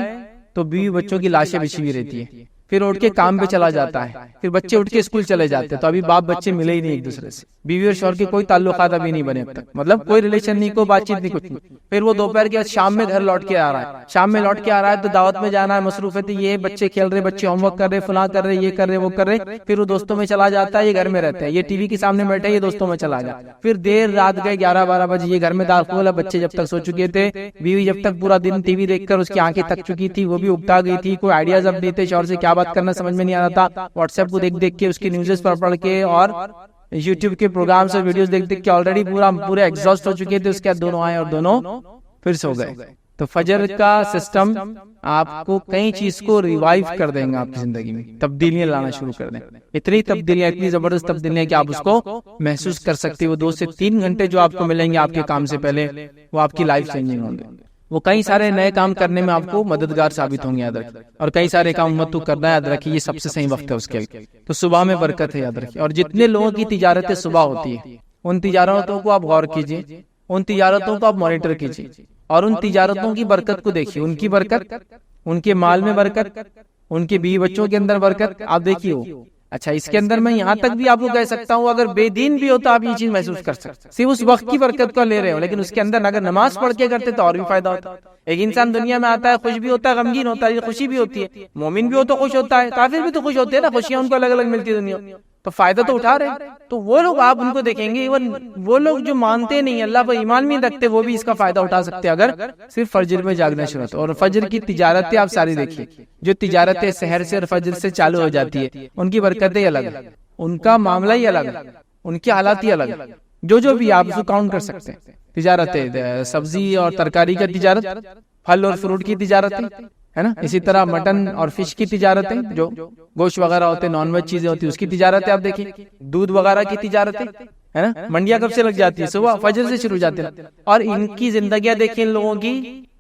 تو بیوی بچوں کی لاشیں بچھی ہوئی رہتی ہے، پھر اٹھ کے کام پہ چلا جاتا ہے، پھر بچے اٹھ کے اسکول چلے جاتے ہیں، تو ابھی باپ بچے ملے ہی نہیں ایک دوسرے سے، بیوی اور شوہر کے کوئی تعلقات ابھی نہیں بنے اب تک، مطلب کوئی ریلیشن نہیں، کوئی بات چیت نہیں، کچھ نہیں۔ پھر وہ دوپہر کے بعد شام میں گھر لوٹ کے آ رہا ہے، شام میں لوٹ کے آ رہا ہے تو دعوت میں جانا ہے، مصروفیت یہ، بچے کھیل رہے، بچے ہوم ورک کر رہے، فلاں کر رہے، یہ کر رہے، وہ کر رہے، پھر وہ دوستوں میں چلا جاتا ہے، یہ گھر میں رہتا ہے، یہ ٹی وی کے سامنے بیٹھے، یہ دوستوں میں چلا گیا، پھر دیر رات گئے 11-12 بجے، یہ گھر میں داخل ہے، بچے جب تک سو چکے تھے، بیوی جب تک پورا دن ٹی وی دیکھ کر اس کی آنکھیں تھک چکی تھی، وہ بھی اکتا گئی تھی، کوئی آئیڈیاز اب نہیں تھے، شوہر سے کیا بات کرنا سمجھ میں نہیں آ رہا تھا، واٹس ایپ کو دیکھ کے، اس کی نیوزز پڑھ کے، اور یوٹیوب کے پروگرامز اور ویڈیوز دیکھ کے آلریڈی پورے ایگزاسٹ ہو چکے تھے، اس کے بعد دونوں آئے اور دونوں پھر سو گئے۔ تو فجر کا سسٹم آپ کو کئی چیز کو ریوائیو کر دیں گا، آپ کی زندگی میں تبدیلیاں لانا شروع کر دیں، اتنی تبدیلیاں، اتنی زبردست تبدیلیاں کہ آپ اس کو محسوس کر سکتے، وہ 2 سے 3 گھنٹے جو آپ کو ملیں گے آپ کے کام سے پہلے، وہ آپ کی لائف چینجنگ ہوں گے۔ وہ کئی سارے نئے کام کرنے میں آپ کو مددگار ثابت ہوں گے، یاد رکھیے، اور کئی سارے کام امت کو کرنا ہے، یاد رکھیے یہ سب سے صحیح وقت ہے اس کے لیے۔ تو صبح میں برکت ہے، یاد رکھیے، اور جتنے لوگوں کی تجارتیں صبح ہوتی ہے ان تجارتوں کو آپ غور کیجیے، ان تجارتوں کو آپ مانیٹر کیجیے، اور ان تجارتوں کی برکت کو دیکھیے، ان کی برکت، ان کے مال میں برکت، ان کے بیوی بچوں کے اندر برکت آپ دیکھیے ہو۔ اچھا، اس کے اندر میں یہاں تک بھی آپ کو کہہ سکتا ہوں، اگر بے دین بھی ہوتا آپ یہ چیز محسوس کر سکتے، صرف اس وقت کی برکت کو لے رہے ہو، لیکن اس کے اندر اگر نماز پڑھ کے کرتے تو اور بھی فائدہ ہوتا۔ ایک انسان دنیا میں آتا ہے، خوش بھی ہوتا ہے، غمگین ہوتا ہے، خوشی بھی ہوتی ہے، مومن بھی ہو تو خوش ہوتا ہے، کافر بھی تو خوش ہوتے ہیں نا، خوشیاں ان کو الگ الگ ملتی ہے دنیا، تو فائدہ تو اٹھا رہے ہیں۔ تو وہ لوگ آپ ان کو دیکھیں گے، ایون وہ لوگ جو مانتے نہیں اللہ پر ایمان نہیں رکھتے، وہ بھی اس کا فائدہ اٹھا سکتے اگر صرف فجر میں جاگنا شروع ہوتا۔ اور فجر کی تجارتیں آپ ساری دیکھیے، جو تجارتیں سحر سے اور فجر سے چالو ہو جاتی ہے، ان کی برکتیں الگ ہیں، ان کا معاملہ ہی الگ ہے، ان کی حالات ہی الگ ہے، جو بھی آپ اس کو کاؤنٹ کر سکتے ہیں۔ تجارتیں، سبزی اور ترکاری کا تجارت، پھل اور فروٹ کی تجارتیں، ہے نا، اسی طرح مٹن اور فش کی تجارتیں، جو گوشت وغیرہ ہوتے ہیں، نان ویج چیزیں ہوتی ہیں، اس کی تجارتیں آپ دیکھیں، دودھ وغیرہ کی تجارتیں، ہے نا، منڈیاں کب سے لگ جاتی ہے؟ صبح فجر سے شروع جاتے ہیں۔ اور ان کی زندگیاں دیکھیں، ان لوگوں کی،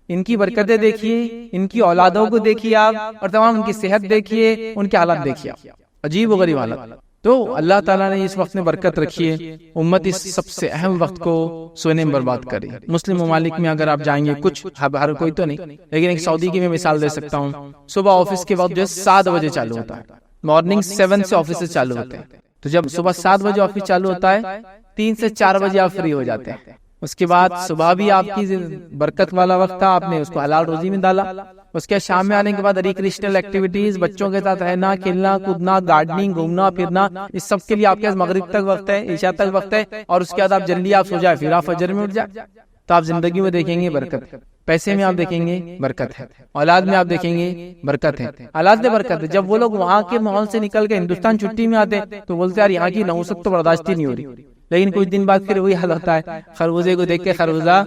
ان کی برکتیں دیکھیے، ان کی اولادوں کو دیکھیے آپ، اور تمام ان کی صحت دیکھیے، ان کے حالات دیکھیے آپ، عجیب و غریب حالات۔ تو اللہ تعالیٰ نے اس وقت میں برکت رکھی ہے، امت اس سب سے اہم وقت کو سونے میں برباد کری۔ مسلم ممالک میں اگر آپ جائیں گے، کچھ ہر کوئی تو نہیں، لیکن ایک سعودی کی میں مثال دے سکتا ہوں، صبح آفس کے وقت جو ہے 7 بجے چالو ہوتا ہے، مارننگ 7 سے آفس چالو ہوتے ہیں، تو جب صبح 7 بجے آفس چالو ہوتا ہے، 3 سے 4 بجے آپ فری ہو جاتے ہیں۔ اس کے بعد صبح بھی آپ کی برکت والا وقت تھا، آپ نے اس کو حلال روزی میں ڈالا۔ اس کے شام میں آنے کے بعد ریکریشنل ایکٹیویٹیز، بچوں کے ساتھ رہنا، کھیلنا کودنا، گارڈننگ، گھومنا پھرنا، اس سب کے لیے آپ کے پاس مغرب تک وقت ہے، عشاء تک وقت ہے، اور اس کے بعد آپ جلدی آپ سو جائے، پھر آپ فجر میں اٹھ جائے، تو آپ زندگی میں دیکھیں گے برکت، پیسے میں آپ دیکھیں گے برکت ہے، اولاد میں آپ دیکھیں گے برکت ہے، اولاد میں برکت ہے۔ جب وہ لوگ وہاں کے ماحول سے نکل کے ہندوستان چھٹی میں آتے تو بولتے یار یہاں کی نحوست تو برداشت ہی نہیں ہو رہی، لیکن کچھ دن بعد پھر وہی حال ہوتا ہے، خربوزے کو دیکھ کے خربوزہ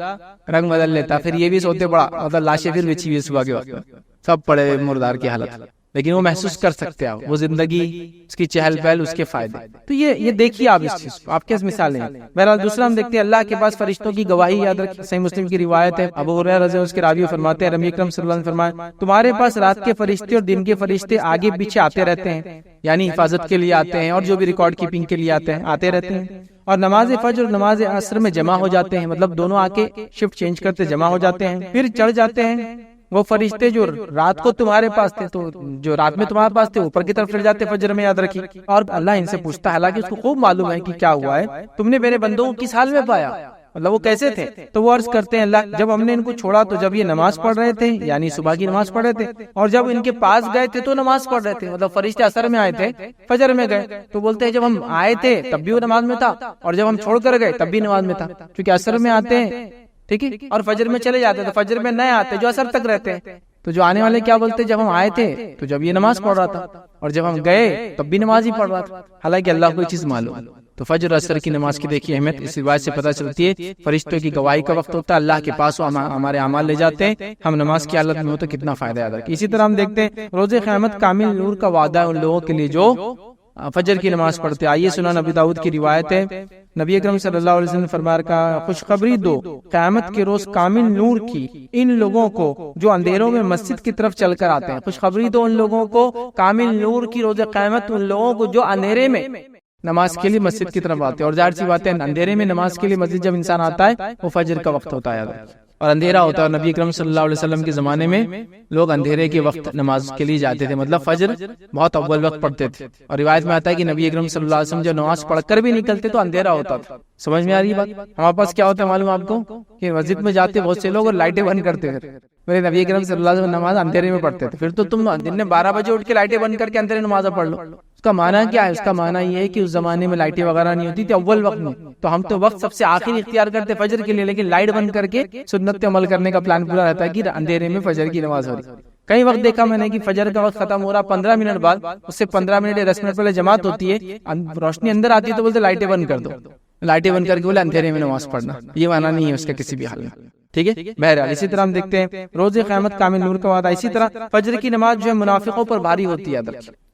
رنگ بدل لیتا، پھر یہ بھی سوتے پڑا، مطلب لاشیں پھر بچھی ہوئی صبح کے وقت، سب پڑے مردار کی حالت، لیکن وہ محسوس کر سکتے ہیں آپ، وہ زندگی، اس کی چہل پہل، اس کے فائدے۔ تو یہ دیکھیے آپ اس چیز کو، آپ کیسے مثالیں ہیں۔ بہرحال دوسرا ہم دیکھتے ہیں اللہ کے پاس فرشتوں کی گواہی، یاد رکھیں، صحیح مسلم کی روایت ہے، ابو ہریرہ رضی اللہ عنہ اس کے راوی فرماتے ہیں، نبی اکرم صلی اللہ علیہ وسلم فرمایا، تمہارے پاس رات کے فرشتے اور دن کے فرشتے آگے پیچھے آتے رہتے ہیں، یعنی حفاظت کے لیے آتے ہیں، اور جو بھی ریکارڈ کیپنگ کے لیے آتے رہتے ہیں، اور نماز فجر اور نماز عصر میں جمع ہو جاتے ہیں، مطلب دونوں آ کے شفٹ چینج کرتے جمع ہو جاتے ہیں، پھر چڑھ جاتے ہیں۔ وہ فرشتے جو رات کو تمہارے پاس تھے، تو جو رات میں تمہارے پاس تھے اوپر کی طرف چڑھ جاتے فجر میں، یاد رکھیے، اور اللہ ان سے پوچھتا ہے، حالانکہ اس کو خوب معلوم ہے کہ کیا ہوا ہے، تم نے میرے بندوں کو کس حال میں پایا، مطلب وہ کیسے تھے، تو وہ عرض کرتے ہیں اللہ جب ہم نے ان کو چھوڑا تو جب یہ نماز پڑھ رہے تھے، یعنی صبح کی نماز پڑھ رہے تھے، اور جب ان کے پاس گئے تھے تو نماز پڑھ رہے تھے، مطلب فرشتے عصر میں آئے تھے، فجر میں گئے، تو بولتے ہیں جب ہم آئے تھے تب بھی وہ نماز میں تھا، اور جب ہم چھوڑ کر گئے تب بھی نماز میں تھا، کیونکہ عصر میں آتے ہیں، ٹھیک ہے، اور فجر میں چلے جاتے، تو فجر میں نئے آتے جو عصر تک رہتے ہیں، تو جو آنے والے کیا بولتے جب ہم آئے تھے تو جب یہ نماز پڑھ رہا تھا، اور جب ہم گئے تب بھی نماز ہی پڑھ رہا تھا، حالانکہ اللہ کو یہ چیز معلوم۔ تو فجر عصر کی نماز کی دیکھیے اہمیت، اس روایت سے پتہ چلتی ہے، فرشتوں کی گواہی کا وقت ہوتا ہے، اللہ کے پاس وہ ہمارے اعمال لے جاتے ہیں، ہم نماز کی حالت میں ہو تو کتنا فائدہ یاد رکھیں۔ اسی طرح ہم دیکھتے ہیں روز قیامت کامل نور کا وعدہ ہے ان لوگوں کے لیے جو فجر کی نماز پڑھتے ہیں۔ آئیے سنن نبی داؤد کی روایت ہے، نبی اکرم صلی اللہ علیہ وسلم نے فرمایا کہ خوشخبری دو قیامت کے روز کامل نور کی ان لوگوں کو جو اندھیروں میں مسجد کی طرف چل کر آتے ہیں، خوشخبری دو ان لوگوں کو کامل نور کی روز قیامت ان لوگوں کو جو اندھیرے میں نماز کے لیے مسجد کی طرف آتے ہیں، اور ظاہر سی بات ہے اندھیرے میں نماز کے لیے مسجد جب انسان آتا ہے وہ فجر کا وقت ہوتا ہے اور اندھیرا ہوتا ہے، اور نبی اکرم صلی اللہ علیہ وسلم کے زمانے میں لوگ اندھیرے کے وقت نماز کے لیے جاتے تھے، مطلب فجر بہت اول وقت پڑھتے تھے، اور روایت میں آتا ہے کہ نبی اکرم صلی اللہ علیہ وسلم جو نماز پڑھ کر بھی نکلتے تو اندھیرا ہوتا تھا۔ سمجھ میں آ رہی بات؟ ہمارے پاس کیا ہوتا ہے معلوم آپ کو کہ مسجد میں جاتے بہت سے لوگ اور لائٹیں بند کرتے تھے، میرے نبی اکرم صلی اللہ علیہ وسلم نماز اندھیرے میں پڑھتے تھے، پھر تو تم دن میں 12 بجے اٹھ کے لائٹیں بند کر کے اندھیرے نماز پڑھ لو۔ اس کا معنی کیا ہے؟ اس کا معنی یہ ہے کہ اس زمانے میں لائٹیں وغیرہ نہیں ہوتی تھی اول وقت میں، تو ہم تو وقت سب سے آخر اختیار کرتے فجر کے لیے، لیکن لائٹ بند کر کے سنت پہ عمل کرنے کا پلان پورا رہتا ہے کہ اندھیرے میں فجر کی نماز ہو رہی۔ کئی وقت دیکھا میں نے کہ فجر کا وقت ختم ہو رہا 15 منٹ بعد، اس سے 15 منٹ یا 10 منٹ پہلے جماعت ہوتی ہے، روشنی اندر آتی ہے تو بولتے لائٹیں بند کر دو، لائٹیں بند کر کے بولے اندھیرے میں نماز پڑھنا، یہ معنی نہیں ہے اس کا کسی بھی حال میں، ٹھیک ہے۔ بہرحال اسی طرح ہم دیکھتے ہیں روز قیامت کامل نور کا وعدہ، اسی طرح فجر کی نماز جو ہے منافقوں پر بھاری ہوتی ہے۔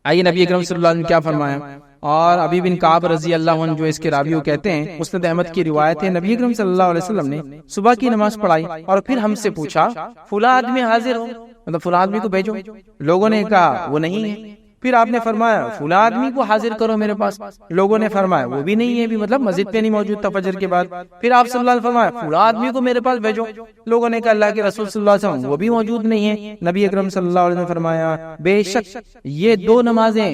آئیے نبی اکرم صلی اللہ علیہ وسلم نے کیا فرمایا، اور ابی بن کعب رضی اللہ عنہ جو اس کے راوی کہتے ہیں، مسند احمد کی روایت ہے، نبی اکرم صلی اللہ علیہ وسلم نے صبح کی نماز پڑھائی اور پھر ہم سے پوچھا فلاں آدمی حاضر ہو، مطلب فلاں آدمی کو بھیجو. لوگوں نے کہا وہ نہیں ہے. پھر آپ نے فرمایا فلاں آدمی کو حاضر کرو میرے پاس. لوگوں نے فرمایا وہ بھی نہیں ہے، بھی مطلب مسجد پہ نہیں موجود تھا فجر کے بعد. پھر آپ صلی اللہ علیہ وسلم فرمایا فلاں آدمی کو میرے پاس بھیجو. لوگوں نے کہا اللہ کے رسول صلی اللہ علیہ وسلم وہ بھی موجود نہیں ہے. نبی اکرم صلی اللہ علیہ وسلم فرمایا بے شک یہ دو نمازیں،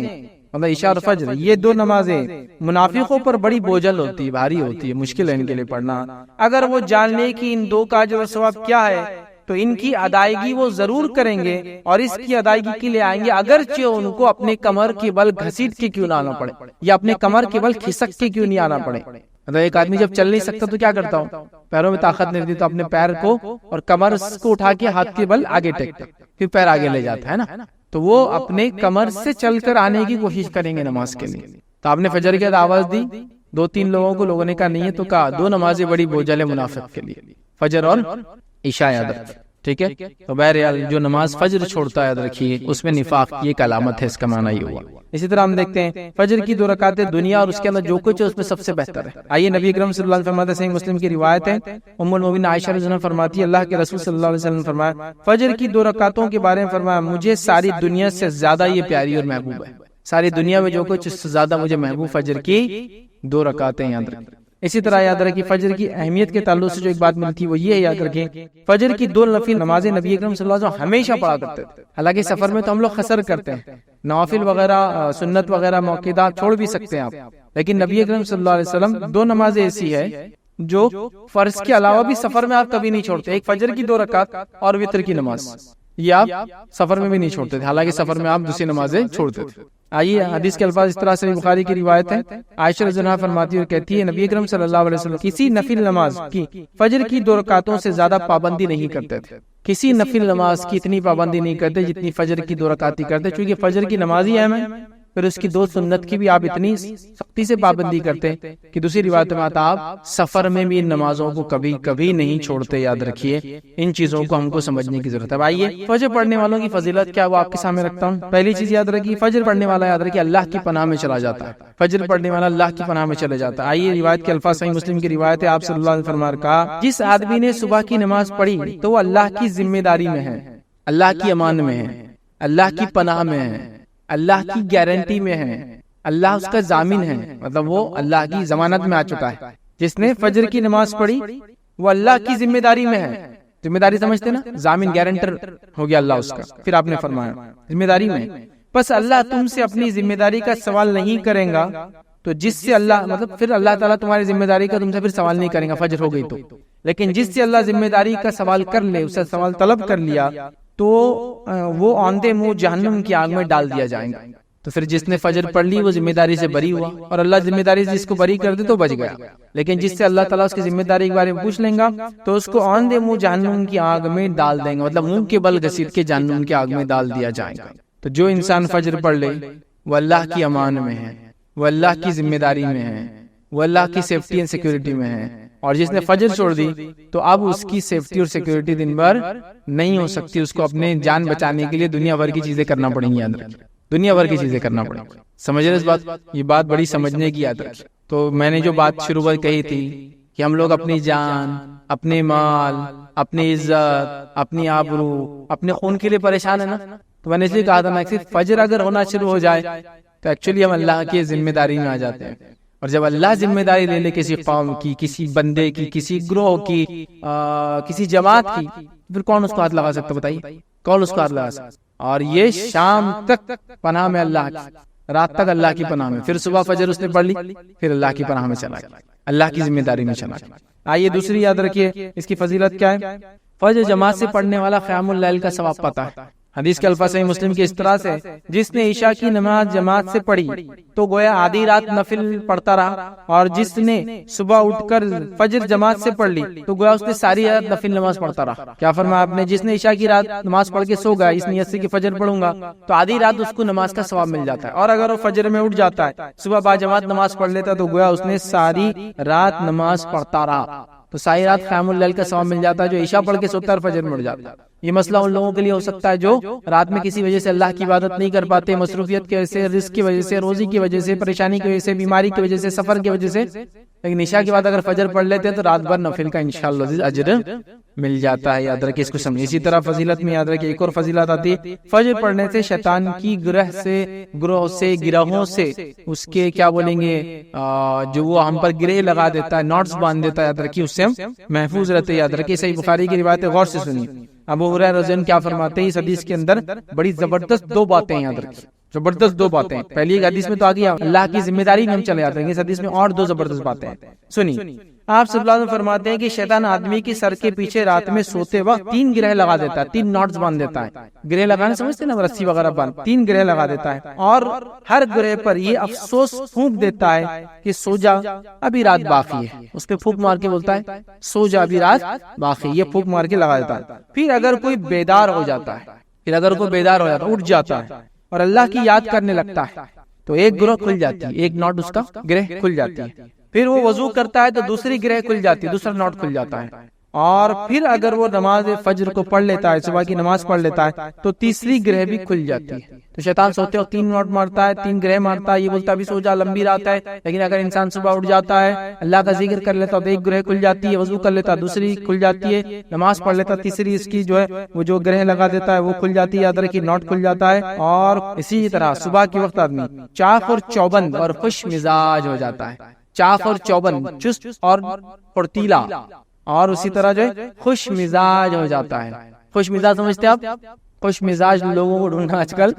مطلب عشاء اور فجر، یہ دو نمازیں منافقوں پر بڑی بوجھل ہوتی ہے، بھاری ہوتی ہے، مشکل ہے ان کے لیے پڑھنا. اگر وہ جان لے کہ ان دو کا اجر و ثواب کیا ہے تو ان کی ادائیگی وہ ضرور کریں گے اور اس کی ادائیگی کے لیے آئیں گے، اگرچہ ان کو اپنے کمر کے بل گھسیٹ کے کیوں نہ آنا پڑے یا اپنے کمر کے بل کھسک کے کیوں نہیں آنا پڑے. مطلب ایک آدمی جب چل نہیں سکتا تو کیا کرتا ہوں، پیروں میں طاقت نہیں رہتی تو اپنے پیر کو اور کمر کو اٹھا کے ہاتھ کے بل آگے ٹیکتا، پھر پیر آگے لے جاتا ہے نا. تو وہ اپنے کمر سے چل کر آنے کی کوشش کریں گے نماز کے لیے. تو آپ نے فجر کی آواز دی، دو تین لوگوں کو، لوگوں نے کہا نہیں ہے، تو کہا دو نمازیں بڑی بوجھل ہے منافق کے لیے، فجر اور عشاء یاد رکھ. ٹھیک ہے، تو بہرحال جو نماز فجر چھوڑتا ہے یاد رکھیے اس میں نفاق کی ایک علامت ہے، اس کا معنی یہ ہوا. اسی طرح ہم دیکھتے ہیں فجر کی 2 رکعتیں دنیا اور اس کے اندر جو کچھ ہے اس میں سب سے بہتر ہے. آئیے نبی اکرم صلی اللہ علیہ وسلم فرماتے ہیں، صحیح مسلم کی روایت ہے، ام المؤمنین عائشہ رضی اللہ عنہا فرماتی ہے اللہ کے رسول صلی اللہ علیہ وسلم فرمایا فجر کی 2 رکعتوں کے بارے میں فرمایا مجھے ساری دنیا سے زیادہ یہ پیاری اور محبوب ہے. ساری دنیا میں جو کچھ اس سے زیادہ مجھے محبوب فجر کی 2 رکعتیں یاد رکھیں. اسی طرح یاد رکھیں فجر کی اہمیت کے تعلق سے جو ایک بات ملتی ہے وہ یہ یاد رکھیں فجر کی 2 نفل نمازیں نبی اکرم صلی اللہ علیہ وسلم ہمیشہ پڑھا کرتے تھے. حالانکہ سفر میں تو ہم لوگ قصر کرتے ہیں، نوافل وغیرہ سنت وغیرہ موقعات چھوڑ بھی سکتے ہیں آپ، لیکن نبی اکرم صلی اللہ علیہ وسلم 2 نمازیں ایسی ہے جو فرض کے علاوہ بھی سفر میں آپ کبھی نہیں چھوڑتے. ایک فجر کی 2 رکعت اور وتر کی نماز، یہ آپ سفر میں بھی نہیں چھوڑتے تھے، حالانکہ سفر میں آپ دوسری نمازیں چھوڑتے تھے. آئیے حدیث کے الفاظ اس طرح سے بخاری کی روایت ہے، عائشہ رضی اللہ عنہا فرماتی ہے اور کہتی ہے نبی اکرم صلی اللہ علیہ وسلم کسی نفل نماز کی فجر کی 2 رکعتوں سے زیادہ پابندی نہیں کرتے تھے. کسی نفل نماز کی اتنی پابندی نہیں کرتے جتنی فجر کی 2 رکعت کرتے، چونکہ فجر کی نماز ہی اہم ہے، پھر اس کی 2 سنت کی بھی آپ اتنی سختی سے پابندی کرتے کہ دوسری روایت میں آتا آپ سفر میں بھی ان نمازوں کو کبھی کبھی نہیں چھوڑتے. یاد رکھیے ان چیزوں کو ہم کو سمجھنے کی ضرورت ہے. آئیے فجر پڑھنے والوں کی فضیلت کیا وہ آپ کے سامنے رکھتا ہوں. پہلی چیز یاد رکھیے فجر پڑھنے والا یاد رکھیے اللہ کی پناہ میں چلا جاتا ہے. فجر پڑھنے والا اللہ کی پناہ میں چلا جاتا ہے. آئیے روایت کے الفاظ صحیح مسلم کی روایت ہے، آپ صلی اللہ علیہ وسلم نے کہا جس آدمی نے صبح کی نماز پڑھی تو وہ اللہ کی ذمہ داری میں ہے، اللہ کی امان میں ہے، اللہ کی پناہ میں ہے، اللہ کی گارنٹی میں ہے، اللہ اس کا ضامن ہے، مطلب وہ اللہ کی ضمانت میں آ چکا ہے. جس نے فجر کی نماز پڑھی وہ اللہ کی ذمہ داری میں ہے. ذمہ داری سمجھتے نا، ضامن گارنٹر ہو گیا اللہ اس کا. پھر آپ نے فرمایا ذمہ داری میں، بس اللہ تم سے اپنی ذمہ داری کا سوال نہیں کرے گا تو جس سے اللہ مطلب پھر اللہ تعالیٰ تمہاری ذمہ داری کا تم سے پھر سوال نہیں کرے گا فجر ہو گئی تو، لیکن جس سے اللہ ذمہ داری کا سوال کر لے، اس سے سوال طلب کر لیا تو وہ آندھے منہ جہنم کی آگ میں ڈال دیا جائے گا. تو پھر جس نے فجر پڑھ لی وہ ذمہ داری سے بری ہوا، اور اللہ ذمہ داری سے جس کو بری کر دے تو بچ گیا. لیکن جس سے اللہ تعالیٰ اس کی ذمہ داری کے بارے میں پوچھ لیں گا تو اس کو آندھے منہ جہنم کی آگ میں ڈال دیں گے، مطلب منہ کے بل گھسیٹ کے جہنم کی آگ میں ڈال دیا جائے گا. تو جو انسان فجر پڑھ لے وہ اللہ کی امان میں ہے، وہ اللہ کی ذمہ داری میں ہے، وہ اللہ کی سیفٹی اینڈ سیکیورٹی میں ہے. اور جس نے فجر چھوڑ دی تو اب اس کی سیفٹی اور سیکیورٹی دن بھر نہیں ہو سکتی. اس کو اپنے جان بچانے کے لیے دنیا بھر کی چیزیں کرنا پڑیں گی. یاد رکھیں دنیا بھر کی چیزیں کرنا پڑیں گی. سمجھ رہے اس بات؟ یہ بات بڑی سمجھنے کی یاد رکھیں. تو میں نے جو بات شروع میں کہی تھی کہ ہم لوگ اپنی جان، اپنے مال، اپنی عزت، اپنی آبرو، اپنے خون کے لیے پریشان ہے نا. تو میں نے اس لیے کہا تھا نا کہ فجر اگر ہونا شروع ہو جائے تو ایکچولی ہم اللہ کی ذمہ داری میں آ جاتے ہیں. اور جب اللہ ذمہ داری لے لے کسی قوم کی، کسی بندے کی، کسی گروہ کی، کسی جماعت کی، پھر کون اس کو ہاتھ لگا سکتا؟ بتائیے کون اس کو ہاتھ لگا سکتا؟ اور یہ شام تک پناہ میں اللہ کی، رات تک اللہ کی پناہ میں، پھر صبح فجر اس نے پڑھ لی، پھر اللہ کی پناہ میں چلا گیا، اللہ کی ذمہ داری میں چلا گیا. آئیے دوسری یاد رکھیے اس کی فضیلت کیا ہے. فجر جماعت سے پڑھنے والا قیام اللیل کا ثواب پاتا ہے. حدیث کے الفاظ صحیح مسلم کے اس طرح سے جس نے عشاء کی نماز جماعت سے پڑھی تو گویا آدھی رات نفل پڑھتا رہا، اور جس نے صبح اٹھ کر فجر جماعت سے پڑھ لی تو گویا اس نے ساری رات نفل نماز پڑھتا رہا. کیا فرمایا آپ نے؟ جس نے عشاء کی رات نماز پڑھ کے سو گیا اس نیت سے کہ فجر پڑھوں گا تو آدھی رات اس کو نماز کا ثواب مل جاتا ہے. اور اگر وہ فجر میں اٹھ جاتا ہے، صبح با جماعت نماز پڑھ لیتا تو گویا اس نے ساری رات نماز پڑھتا رہا، تو ساری رات قیام اللیل کا ثواب مل جاتا ہے جو عشاء پڑھ کے سوتا ہے اور فجر میں اٹھ جاتا ہے. یہ مسئلہ ان لوگوں کے لیے ہو سکتا ہے جو رات میں کسی وجہ سے اللہ کی عبادت نہیں کر پاتے، مصروفیت کی وجہ سے، رزق کی وجہ سے، روزی کی وجہ سے، پریشانی کی وجہ سے، بیماری کی وجہ سے، سفر کی وجہ سے، لیکن عشاء کے بعد اگر فجر پڑھ لیتے ہیں تو رات بھر نفل کا انشاءاللہ اجر مل جاتا ہے. یاد رکھیں اس کو سمجھیں. اسی طرح فضیلت میں یاد رکھیں ایک اور فضیلت آتی ہے، فجر پڑھنے سے شیطان کی گروہوں سے اس کے کیا بولیں گے جو وہ ہم پر گرہ لگا دیتا ہے، نوٹس باندھ دیتا ہے، یاد رکھیں اس سے ہم محفوظ رہتے ہیں. یاد رکھیں صحیح بخاری کی روایت ہے، غور سے سنیے. ابو ہریرہ رضی اللہ عنہ کیا فرماتے ہیں اس حدیث کے اندر؟ بڑی زبردست دو باتیں یاد رکھیں، زبردست دو باتیں. پہلی ایک حدیث میں تو آگیا اللہ کی ذمہ داری میں ہم چلے جاتے ہیں، اس حدیث میں اور دو زبردست باتیں ہیں. سنیے، آپ صلی اللہ علیہ وسلم فرماتے ہیں کہ شیطان آدمی کی سر کے پیچھے رات میں سوتے وقت 3 گرہ لگا دیتا ہے، 3 نوٹس باندھ دیتا ہے. گرہ لگانے سمجھتے ہیں نا، رسی وغیرہ باندھ، 3 گرہ لگا دیتا ہے، اور ہر گرہ پر یہ افسوس پھونک دیتا ہے کہ سو جا ابھی رات باقی ہے. اس پہ پھونک مار کے بولتا ہے سو جا ابھی رات باقی، یہ پھونک مار کے لگا دیتا ہے. پھر اگر کوئی بیدار ہو جاتا ہے، اٹھ جاتا ہے اور اللہ کی یاد کرنے لگتا ہے تو ایک گرہ کھل جاتی ہے، ایک نوٹ اس کا گرہ کھل جاتی ہے. پھر وہ وضو کرتا ہے تو دوسری گرہ کھل جاتی ہے، دوسرا نوٹ کھل جاتا ہے. اور پھر اگر وہ نماز فجر کو پڑھ لیتا ہے، صبح کی نماز پڑھ لیتا ہے تو تیسری گرہ بھی کھل جاتی ہے. تو شیطان سوتے وقت 3 نوٹ مارتا ہے، 3 گرہ مارتا ہے، یہ بولتا ہے ابھی سو جا لمبی رات ہے. لیکن اگر انسان صبح اٹھ جاتا ہے، اللہ کا ذکر کر لیتا ہے تو ایک گرہ کھل جاتی ہے، وضو کر لیتا ہے دوسری کھل جاتی ہے، نماز پڑھ لیتا تیسری اس کی جو ہے وہ جو گرہ لگا دیتا ہے وہ کھل جاتی ہے، یاد رکھیے نوٹ کھل جاتا ہے. اور اسی طرح صبح کے وقت آدمی چاق اور چوبند اور خوش مزاج ہو جاتا ہے. چاق اور چوبند، چست اور پھرتیلا، اور اسی طرح جو ہے خوش مزاج ہو جاتا ہے. خوش مزاج سمجھتے ہیں آپ؟ خوش مزاج لوگوں کو ڈھونڈنا آج کل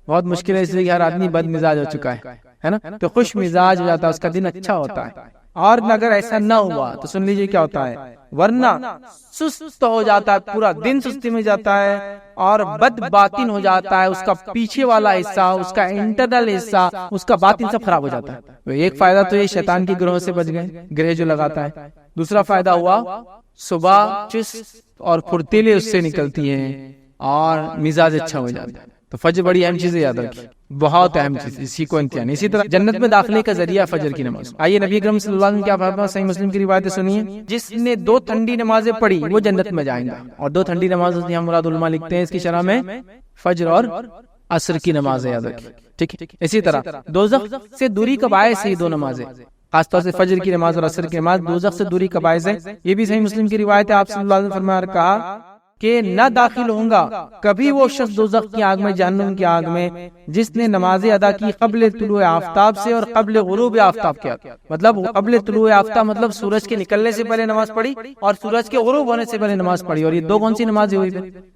بہت مشکل ہے، اس لیے کہ ہر آدمی بد مزاج ہو چکا ہے نا. تو خوش مزاج ہو جاتا ہے، اس کا دن اچھا ہوتا ہے. اور اگر ایسا نہ ہوا تو سن لیجئے کیا ہوتا ہے، ورنہ سست ہو جاتا ہے، پورا دن سستی میں جاتا ہے اور بد باطن ہو جاتا ہے. اس کا پیچھے والا حصہ، اس کا انٹرنل حصہ، اس کا باطن سب خراب ہو جاتا ہے. ایک فائدہ تو یہ شیطان کی گروہ سے بچ گئے، گرہ جو لگاتا ہے. دوسرا فائدہ ہوا صبح چست اور پھرتیلے اس سے نکلتی ہیں اور مزاج اچھا ہو جاتا ہے. تو فجر بڑی اہم چیز ہے، یاد رکھیں بہت اہم چیز، اسی کو امتحان. اسی طرح جنت میں داخلے کا ذریعہ فجر کی نماز. آئیے نبی اکرم صلی اللہ علیہ وسلم کیا فرمایا، صحیح مسلم کی روایت سنیے، جس نے 2 ٹھنڈی نمازیں پڑھی وہ جنت میں جائیں گا. اور 2 ٹھنڈی نمازیں یہاں مراد علماء لکھتے ہیں اس کی شرح میں فجر اور عصر کی نماز، یاد رکھیں ٹھیک ہے. اسی طرح دوزخ سے دوری کا باعث ہے 2 نمازیں، خاص طور سے فجر کی نماز اور عصر کی نماز دوزخ سے دوری کا باعث ہے. یہ بھی صحیح مسلم کی روایت ہے. آپ صلی اللہ علیہ وسلم فرمایا کہا کہ نہ داخل ہوں گا کبھی وہ شخص دوزخ کی آگ میں، جہنم کی آگ میں، جس نے نمازیں ادا کی قبل طلوع آفتاب سے اور قبل غروب آفتاب کے. مطلب قبل طلوع آفتاب مطلب سورج کے نکلنے سے پہلے نماز پڑھی اور سورج کے غروب ہونے سے پہلے نماز پڑھی. اور یہ 2 کون سی نمازیں ہوئی؟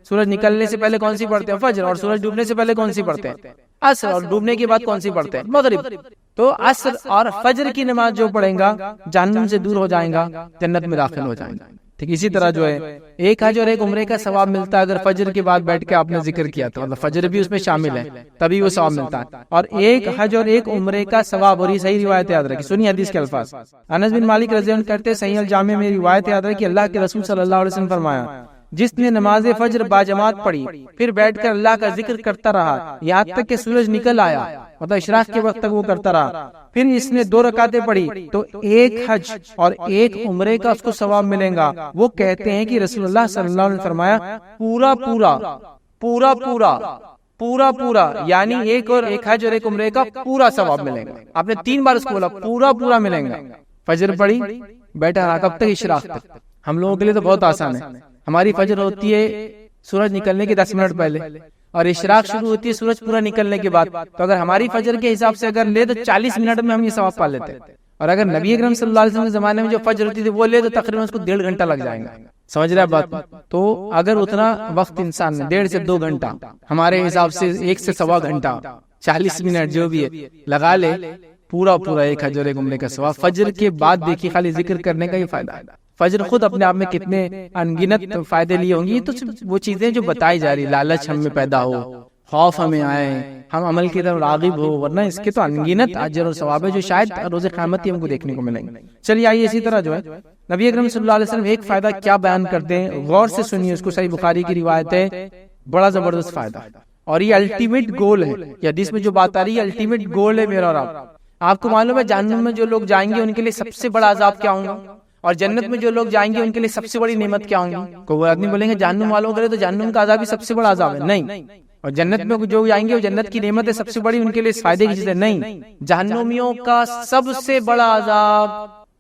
سورج نکلنے سے پہلے کون سی پڑھتے ہیں؟ فجر. اور سورج ڈوبنے سے پہلے کون سی پڑھتے ہیں؟ عصر. اور ڈوبنے کے بعد کون سی پڑھتے ہیں؟ مغرب. تو عصر اور فجر کی نماز جو پڑھیں گا جہنم سے دور ہو جائیں گا، جنت میں داخل ہو جائیں گا. ٹھیک. اسی طرح جو ہے ایک حج اور ایک عمرے کا ثواب ملتا ہے اگر فجر کے بعد بیٹھ کے آپ نے ذکر کیا تو، مطلب فجر بھی اس میں شامل ہے تبھی وہ ثواب ملتا ہے. اور ایک حج اور ایک عمرے کا ثواب. اور یہ صحیح روایت یاد رکھیں، سنیے حدیث کے الفاظ. انس بن مالک رضی اللہ عنہ کہتے ہیں صحیح الجامع میں روایت یاد رکھیں، اللہ کے رسول صلی اللہ علیہ وسلم فرمایا جس نے نماز فجر باجماعت پڑھی پھر بیٹھ کر اللہ کا ذکر کرتا رہا یہاں تک کہ سورج نکل آیا، مطلب اشراق کے وقت تک وہ کرتا رہا، پھر اس نے 2 رکعتیں پڑھی تو ایک حج اور ایک عمرے کا اس کو ثواب ملے گا. وہ کہتے ہیں کہ رسول اللہ صلی اللہ علیہ وسلم فرمایا پورا پورا پورا پورا پورا پورا، یعنی ایک حج اور ایک عمرے کا پورا ثواب ملے گا. آپ نے 3 بار اس کو بولا پورا پورا ملے گا. فجر پڑھی بیٹھا رہا کب تک؟ اشراق تک. ہم لوگوں کے لیے تو بہت آسان ہے، ہماری فجر ہوتی ہے سورج نکلنے کے 10 منٹ پہلے اور اشراق شروع ہوتی ہے سورج پورا نکلنے کے بعد. تو اگر ہماری فجر کے حساب سے اگر لے تو 40 منٹ میں ہم یہ ثواب پا لیتے ہیں. اور اگر نبی اکرم صلی اللہ علیہ وسلم کے زمانے میں جو فجر ہوتی تھی وہ لے تو تقریباً اس کو 1.5 گھنٹہ لگ جائے گا. سمجھ رہے بات؟ تو اگر اتنا وقت انسان نے 1.5 سے 2 گھنٹہ ہمارے حساب سے 1 سے 1.25 گھنٹہ 40 منٹ جو بھی ہے لگا لے، پورا پورا ایک حج اور ایک عمرے کا ثواب. فجر کے بعد دیکھیے خالی ذکر کرنے کا یہ فائدہ ہے. فجر خود اپنے آپ میں کتنے انگنت فائدے لیے ہوں گی. یہ تو وہ چیزیں جو بتائی جا رہی، لالچ ہم میں پیدا ہو، خوف ہمیں آئے، ہم عمل کی طرف راغب ہو، ورنہ اس کے تو انگنت اجر اور ثواب ہے جو شاید روز قیامت ہی ہم کو دیکھنے کو ملیں گے. چلیے آئیے اسی طرح جو ہے نبی اکرم صلی اللہ علیہ وسلم ایک فائدہ کیا بیان کرتے ہیں، غور سے سنیے اس کو. صحیح بخاری کی روایت ہے، بڑا زبردست فائدہ اور یہ الٹیمیٹ گول ہے. یہ حدیث میں جو بات آ رہی ہے الٹیمیٹ گول ہے میرا اور آپ کو معلوم ہے جہنم میں جو لوگ جائیں گے ان کے لیے سب سے بڑا عذاب کیا ہوگا؟ اور جنت میں جو لوگ جائیں گے ان کے لیے سب سے بڑی نعمت کیا ہوں گی؟ کوئی آدمی بولیں گے جہنم والوں کے لیے تو جہنم کا عذاب ہی سب سے بڑا عذاب ہے، نہیں. اور جنت میں جو جائیں گے وہ جنت کی نعمت ہے سب سے بڑی، ان کے لیے اس فائدے کی چیز ہے، نہیں. جہنمیوں کا سب سے بڑا عذاب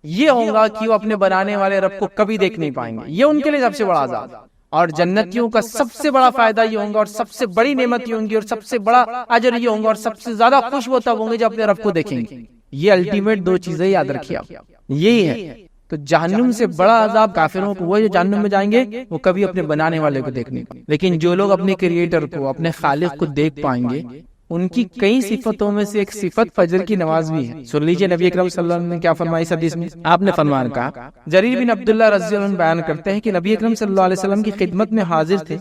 یہ ہوگا کہ وہ اپنے بنانے والے رب کو کبھی دیکھ نہیں پائیں گے، یہ ان کے لیے سب سے بڑا عذاب. اور جنتیوں کا سب سے بڑا فائدہ یہ ہوگا اور سب سے بڑی نعمت یہ ہوں گی اور سب سے بڑا اجر یہ ہوگا اور سب سے زیادہ خوش وہ تب ہوں گے جب اپنے رب کو دیکھیں گے. یہ الٹیمیٹ دو چیزیں یاد رکھیے آپ، یہی ہے. تو جہنم سے بڑا عذاب کافروں کو وہ جو جہنم میں جائیں گے وہ کبھی اپنے بنانے والے کو دیکھ نہیں پائیں. لیکن جو لوگ اپنے کریٹر کو، اپنے خالق کو دیکھ پائیں گے، ان کی کئی صفتوں میں سے ایک صفت فجر کی نماز بھی ہے. سن لیجئے نبی اکرم صلی اللہ علیہ وسلم نے کیا فرمایا اس حدیث میں. آپ نے فرمایا کہا، جریر بن عبداللہ رضی اللہ عنہ بیان کرتے ہیں کہ نبی اکرم صلی اللہ علیہ وسلم کی خدمت میں حاضر تھے.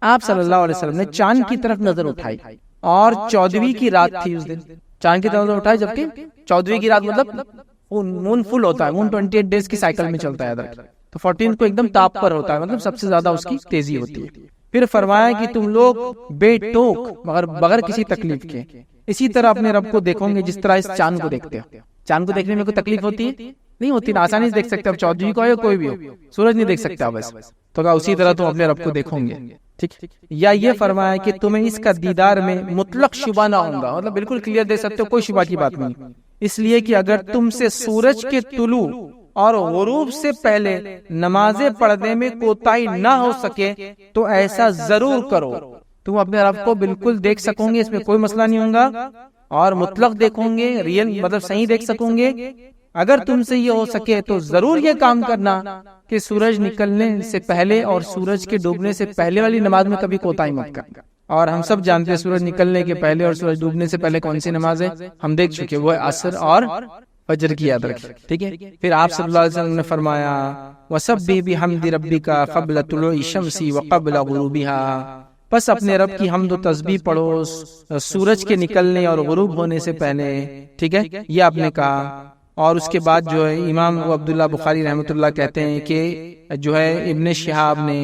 آپ صلی اللہ علیہ وسلم نے چاند کی طرف نظر اٹھائی اور 14ویں کی رات تھی اس دن. چاند کی طرف نظر اٹھائی جبکہ 14ویں کی رات مطلب مون فل ہوتا ہے، مون 28 ڈیز کی سائیکل میں چلتا ہے ادھر، تو 14 کو ایک دم تاپ پر ہوتا ہے، مطلب سب سے زیادہ اس کی تیزی ہوتی ہے. پھر فرمایا کہ تم لوگ بے ٹوک مگر بغیر کسی تکلیف کے اسی طرح اپنے رب کو دیکھو گے جس طرح اس چاند کو دیکھتے ہو. چاند کو دیکھنے میں کوئی تکلیف ہوتی ہے؟ نہیں ہوتی نا، آسانی سے دیکھ سکتے ہو. 14ویں کو ہے کوئی بھی ہو، سورج نہیں دیکھ سکتا بس، تو کہا اسی طرح تم اپنے رب کو دیکھو گے. ٹھیک. یا یہ فرمایا کہ تمہیں اس کا دیدار میں مطلق شبہ نہ ہوگا، مطلب بالکل کلیئر دے سکتے ہو، کوئی شبہ کی بات نہیں. اس لیے کہ اگر تم سے سورج کے طلوع اور غروب سے پہلے نمازیں پڑھنے میں کوتاہی نہ ہو سکے تو ایسا ضرور کرو. تم اپنے رب کو بالکل دیکھ سکو گے، اس میں کوئی مسئلہ نہیں ہوگا، اور مطلق دیکھو گے، ریئل مطلب صحیح دیکھ سکو گے. اگر تم سے یہ ہو سکے تو ضرور یہ کام کرنا کہ سورج نکلنے سے پہلے اور سورج کے ڈوبنے سے پہلے والی نماز میں کبھی کوتاہی مت کرنا. اور ہم سب جانتے ہیں سورج نکلنے کے پہلے اور سورج ڈوبنے سے پہلے کون سی نماز ہے، ہم دیکھ چکے، وہ ہے عصر اور فجر کی، یاد رکھیں. ٹھیک ہے. پھر آپ صلی اللہ علیہ وسلم نے فرمایا وَسَبِّحْ بِحَمْدِ رَبِّكَ قَبْلَ طُلُوعِ الشَّمْسِ وَقَبْلَ غُرُوبِهَا. پس اپنے رب کی حمد و تسبیح پڑھو سورج کے نکلنے اور غروب ہونے سے پہلے. ٹھیک ہے، یہ آپ نے کہا. اور اس کے بعد جو ہے امام عبداللہ بخاری رحمۃ اللہ کہتے ہیں کہ جو ہے ابن شہاب نے